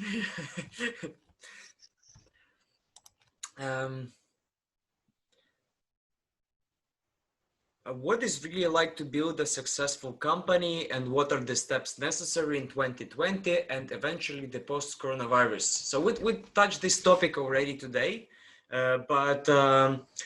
What is really like to build a successful company, and what are the steps necessary in 2020 and eventually the post-coronavirus? So we touched this topic already today, but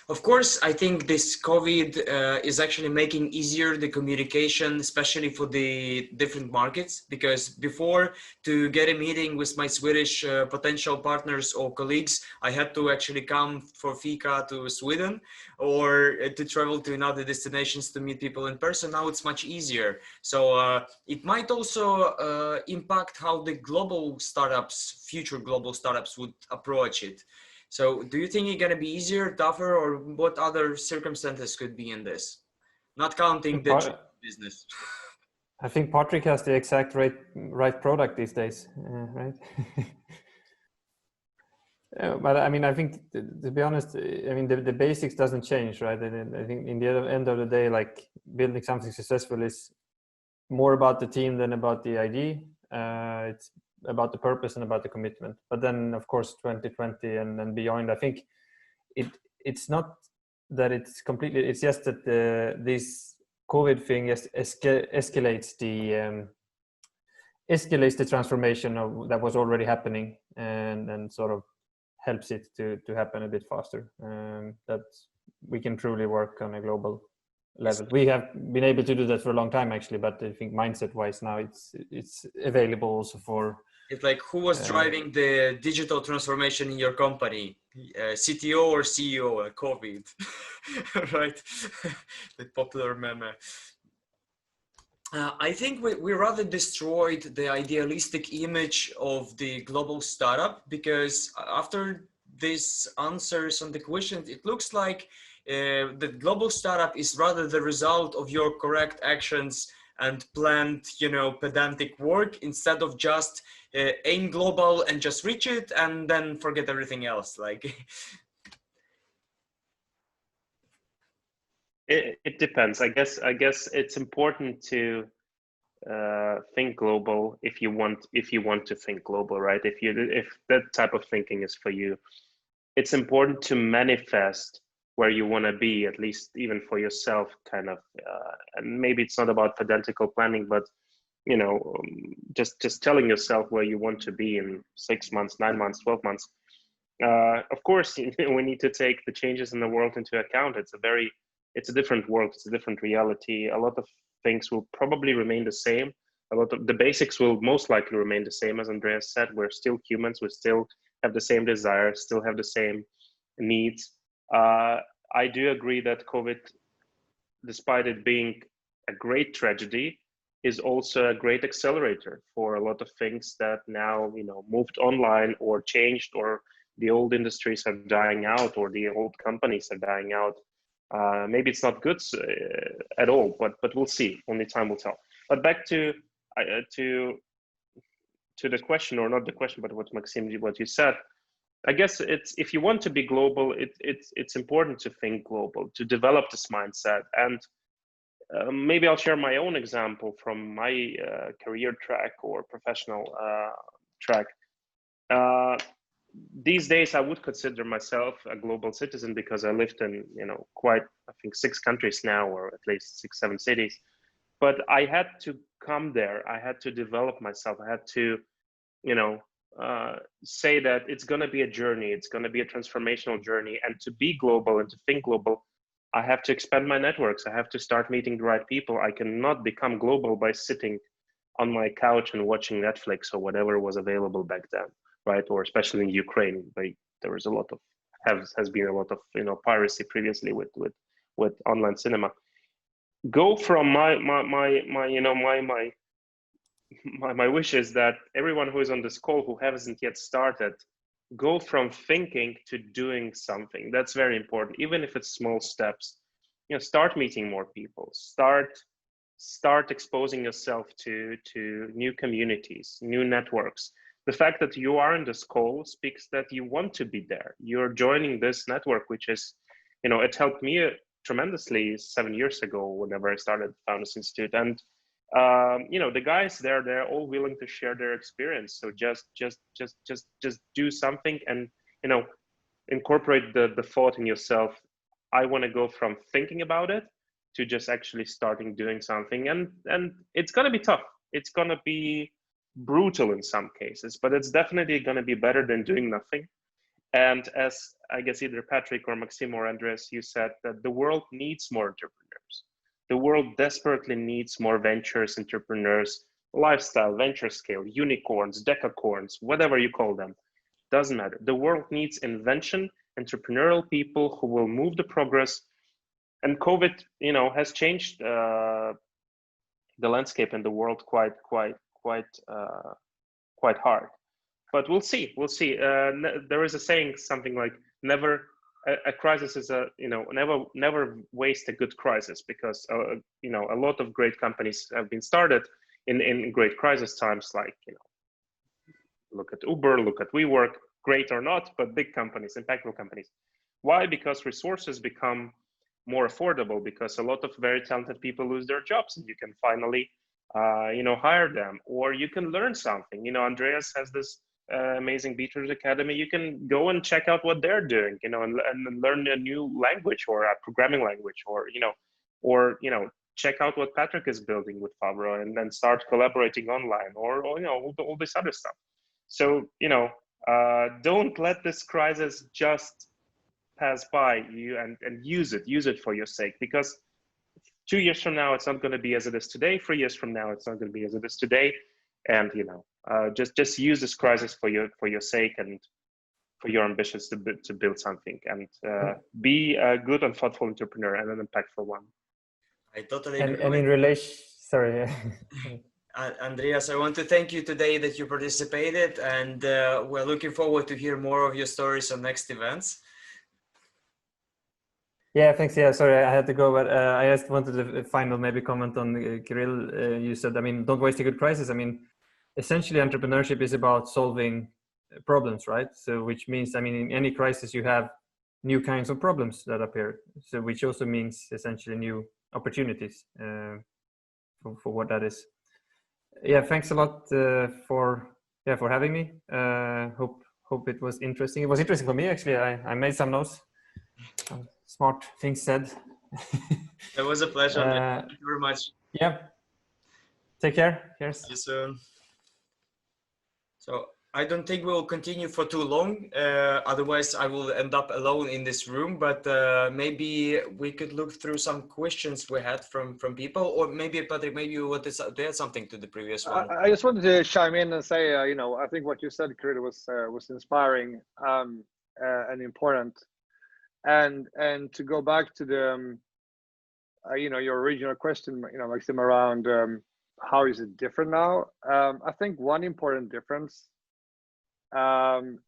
of course, I think this COVID is actually making easier the communication, especially for the different markets, because before, to get a meeting with my Swedish potential partners or colleagues, I had to actually come for fika to Sweden or to travel to another destinations to meet people in person. Now it's much easier. So it might also impact how the global startups, future global startups would approach it. So do you think it's going to be easier, tougher, or what other circumstances could be in this? Not counting the business. I think Patric has the exact right product these days, right? But I mean, I think to be honest, I mean, the basics doesn't change, right? And I think in the end of the day, like building something successful is more about the team than about the idea. It's about the purpose and about the commitment. But then, of course, 2020 and beyond, I think it's not that it's completely. It's just that this COVID thing escalates the transformation that was already happening, and sort of helps it to happen a bit faster. That we can truly work on a global level. We have been able to do that for a long time, actually, but I think mindset-wise now it's available also for. It's like, who was driving the digital transformation in your company? CTO or CEO? COVID, right? The popular meme. I think we rather destroyed the idealistic image of the global startup, because after these answers on the questions, it looks like the global startup is rather the result of your correct actions and planned, pedantic work, instead of just aim global and just reach it and then forget everything else. Like, it depends. I guess it's important to think global if you want to think global, right? If that type of thinking is for you, it's important to manifest where you want to be, at least even for yourself, kind of. And maybe it's not about pedantical planning, but just telling yourself where you want to be in 6 months, 9 months, 12 months. Of course, we need to take the changes in the world into account. It's a different world. It's a different reality. A lot of things will probably remain the same. A lot of the basics will most likely remain the same. As Andreas said, we're still humans. We still have the same desires, still have the same needs. I do agree that COVID, despite it being a great tragedy, is also a great accelerator for a lot of things that now, moved online or changed, or the old industries are dying out, or the old companies are dying out. Maybe it's not good at all, but we'll see. Only time will tell. But back to the question, or not the question, but what you said. I guess it's, if you want to be global, it's important to think global, to develop this mindset. And maybe I'll share my own example from my career track or professional track. These days, I would consider myself a global citizen, because I lived in, quite, I think, 6 countries now, or at least 6, 7 cities. But I had to come there. I had to develop myself. I had to, say that it's going to be a journey. It's going to be a transformational journey. And to be global and to think global, I have to expand my networks. I have to start meeting the right people. I cannot become global by sitting on my couch and watching Netflix or whatever was available back then, right? Or especially in Ukraine, there was a lot of, has been a lot of, piracy previously with online cinema. Go from my my wish is that everyone who is on this call who hasn't yet started, go from thinking to doing something. That's very important, even if it's small steps. Start meeting more people, start exposing yourself to new communities, new networks. The fact that you are in this call speaks that you want to be there. You're joining this network, which is, it helped me tremendously 7 years ago whenever I started Founders Institute. And the guys there, they're all willing to share their experience. So just do something, and incorporate the thought in yourself. I want to go from thinking about it to just actually starting doing something. And it's going to be tough. It's going to be brutal in some cases, but it's definitely going to be better than doing nothing. And as I guess either Patrick or Maxim or Andreas, you said that the world needs more entrepreneurs. The world desperately needs more ventures, entrepreneurs, lifestyle, venture scale, unicorns, decacorns, whatever you call them. Doesn't matter. The world needs invention, entrepreneurial people who will move the progress. And COVID, has changed the landscape in the world quite hard. But we'll see. There is a saying, something like a crisis is never waste a good crisis, because a lot of great companies have been started in great crisis times, like look at Uber, look at WeWork, great or not, but big companies, impactful companies. Why? Because resources become more affordable, because a lot of very talented people lose their jobs, and you can finally hire them, or you can learn something. Andreas has this amazing Beetroot Academy. You can go and check out what they're doing, and learn a new language, or a programming language, or check out what Patrick is building with Favro, and then start collaborating online, or all this other stuff. So don't let this crisis just pass by you, and use it for your sake, because 2 years from now it's not going to be as it is today. 3 years from now it's not going to be as it is today. And just use this crisis for your sake, and for your ambitions to build something, and be a good and thoughtful entrepreneur, and an impactful one. I totally agree. And in relation, sorry. Andreas, I want to thank you today that you participated, and we're looking forward to hear more of your stories on next events. Yeah, thanks. Yeah, sorry, I had to go, but I just wanted a final maybe comment on Kyrill. You said, don't waste a good crisis. Essentially, entrepreneurship is about solving problems, right? So, which means, in any crisis, you have new kinds of problems that appear. So, which also means essentially new opportunities for what that is. Yeah, thanks a lot for having me. Hope it was interesting. It was interesting for me, actually. I made some notes. Smart things said. It was a pleasure. Thank you very much. Yeah. Take care. Cheers. See you soon. So I don't think we'll continue for too long. Otherwise, I will end up alone in this room. But maybe we could look through some questions we had from people, or maybe Patrick, maybe you wanted to add something to the previous one. I just wanted to chime in and say, I think what you said, Kyrill, was inspiring and important. And to go back to the your original question, Maxim, around how is it different now? I think one important difference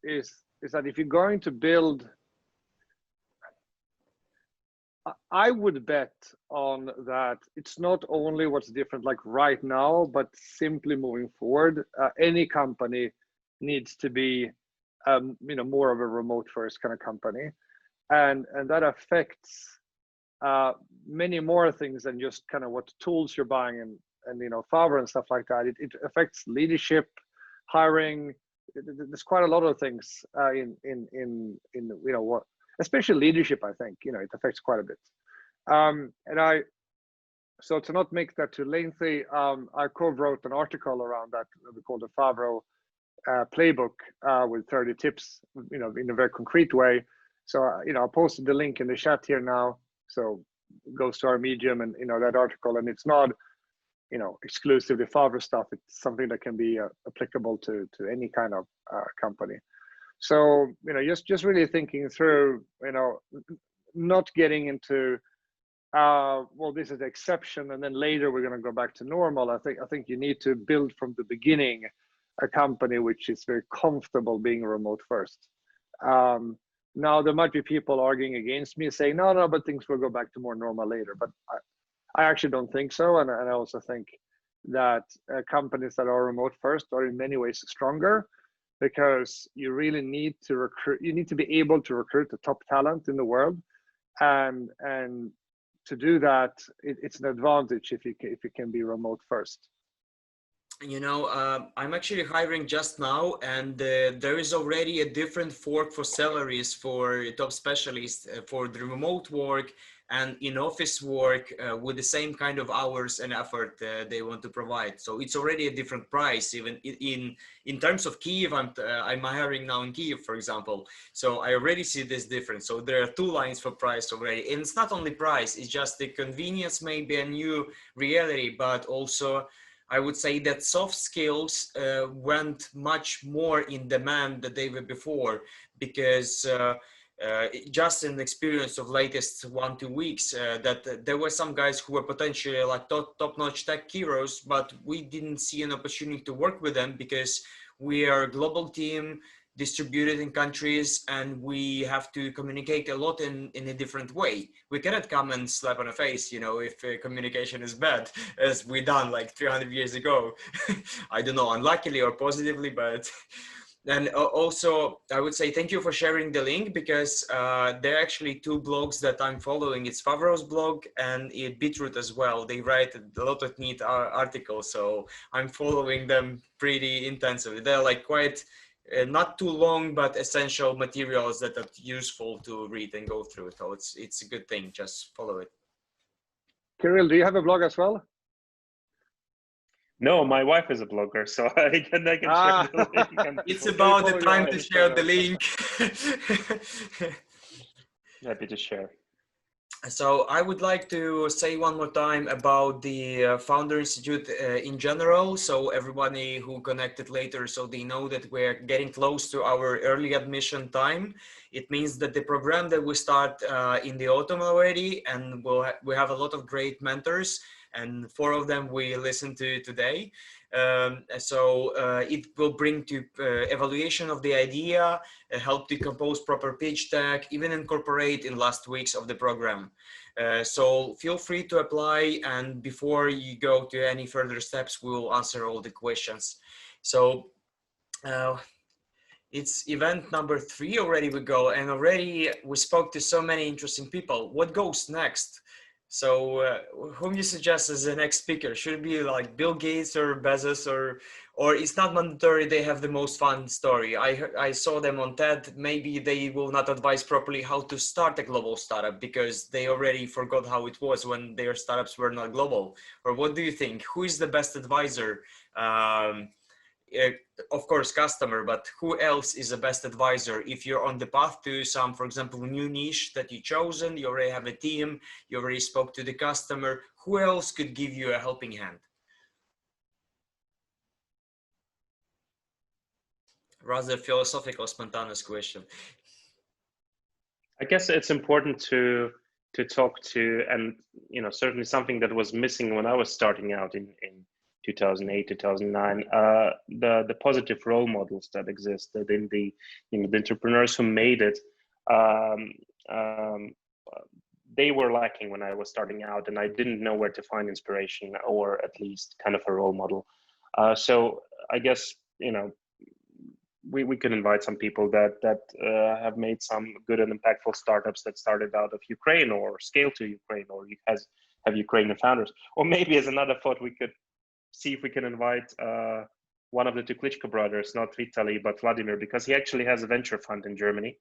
is that if you're going to build, I would bet on that it's not only what's different like right now, but simply moving forward. Any company needs to be more of a remote first kind of company, and that affects many more things than just kind of what tools you're buying and Favro and stuff like that. It affects leadership, hiring. There's quite a lot of things in what, especially leadership. I think it affects quite a bit. So to not make that too lengthy, I co-wrote an article around that we call the Favro playbook with 30 tips, in a very concrete way. So I posted the link in the chat here now. So it goes to our Medium and that article, and it's not exclusively Favro stuff. It's something that can be applicable to any kind of company. So just really thinking through, not getting into well, this is the exception, and then later we're going to go back to normal. I think you need to build from the beginning a company which is very comfortable being remote first. Now there might be people arguing against me, saying no, but things will go back to more normal later. But I actually don't think so, and I also think that companies that are remote first are in many ways stronger, because you really need to recruit. You need to be able to recruit the top talent in the world, and to do that, it's an advantage if you can be remote first. You know, I'm actually hiring just now, and there is already a different fork for salaries for top specialists for the remote work and in-office work with the same kind of hours and effort they want to provide. So it's already a different price, even in terms of Kyiv. I'm hiring now in Kyiv, for example. So I already see this difference. So there are two lines for price already, and it's not only price; it's just the convenience may be a new reality, but also I would say that soft skills went much more in demand than they were before, because just in the experience of latest 1-2 weeks, that there were some guys who were potentially like top-notch tech heroes, but we didn't see an opportunity to work with them because we are a global team distributed in countries, and we have to communicate a lot in a different way. We cannot come and slap on a face, you know, if communication is bad, as we done like 300 years ago. I don't know, unluckily or positively, but and also I would say thank you for sharing the link, because there are actually two blogs that I'm following. It's Favro's blog and Beetroot as well. They write a lot of neat articles, so I'm following them pretty intensively. They're like quite not too long, but essential materials that are useful to read and go through. So it's a good thing. Just follow it. Kyrill, do you have a blog as well? No, my wife is a blogger, so I can share the link. It's about the time to share the link. Happy to share. So I would like to say one more time about the Founder Institute in general, so everybody who connected later, so they know that we're getting close to our early admission time. It means that the program that we start in the autumn already, and we have a lot of great mentors, and 4 of them we listen to today. It will bring to evaluation of the idea, help to compose proper pitch deck, even incorporate in last weeks of the program. So feel free to apply, and before you go to any further steps, we'll answer all the questions. So it's event number 3 already we go, and already we spoke to so many interesting people. What goes next? So whom you suggest as the next speaker? Should it be like Bill Gates or Bezos, or it's not mandatory they have the most fun story? I saw them on TED. Maybe they will not advise properly how to start a global startup because they already forgot how it was when their startups were not global. Or what do you think? Who is the best advisor? Of course, customer, but who else is the best advisor? If you're on the path to some, for example, new niche that you've chosen, you already have a team, you already spoke to the customer, who else could give you a helping hand? Rather philosophical, spontaneous question. I guess it's important to talk to, and you know, certainly something that was missing when I was starting out in 2008, 2009, the positive role models that existed in the entrepreneurs who made it, they were lacking when I was starting out, and I didn't know where to find inspiration or at least kind of a role model. So I guess, you know, we could invite some people that have made some good and impactful startups that started out of Ukraine or scaled to Ukraine, or have Ukrainian founders. Or maybe as another thought, we could see if we can invite one of the 2 Klitschko brothers, not Vitaly, but Vladimir, because he actually has a venture fund in Germany,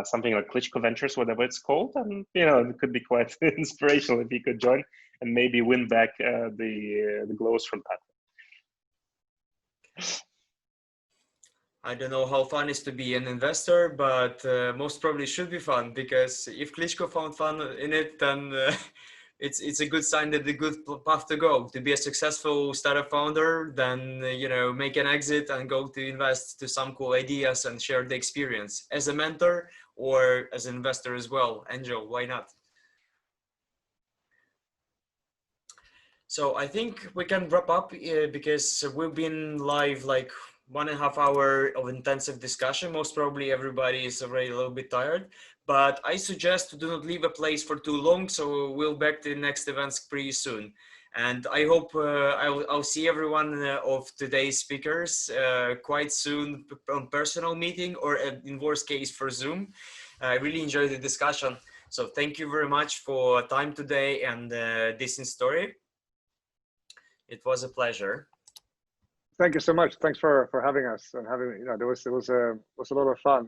something like Klitschko Ventures, whatever it's called. And, you know, it could be quite inspirational if he could join and maybe win back the glows from Patric. I don't know how fun it is to be an investor, but most probably should be fun, because if Klitschko found fun in it, then it's a good sign that the good path to go. To be a successful startup founder, then you know, make an exit and go to invest to some cool ideas and share the experience as a mentor or as an investor as well. Angel, why not? So I think we can wrap up because we've been live like 1.5 hours of intensive discussion. Most probably everybody is already a little bit tired, but I suggest to do not leave a place for too long. So we'll back to the next events pretty soon. And I hope I'll see everyone of today's speakers quite soon on personal meeting or in worst case for Zoom. I really enjoyed the discussion. So thank you very much for time today and this in story. It was a pleasure. Thank you so much. Thanks for having us and having, you know, there was a lot of fun.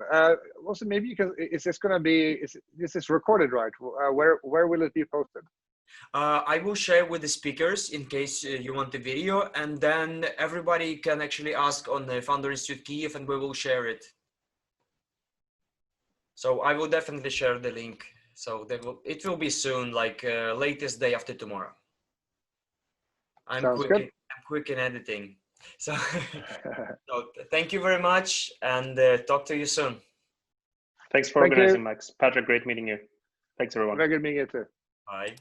Also, maybe you can, is this going to be, this is recorded, right? Where will it be posted? I will share with the speakers in case you want the video, and then everybody can actually ask on the Founder Institute Kyiv and we will share it. So I will definitely share the link. So it will be soon, like latest day after tomorrow. Sounds good. I'm quick in editing. So, so thank you very much and talk to you soon. Thanks for organizing, Max. Patrick, great meeting you. Thanks, everyone. Very good meeting you too. Bye.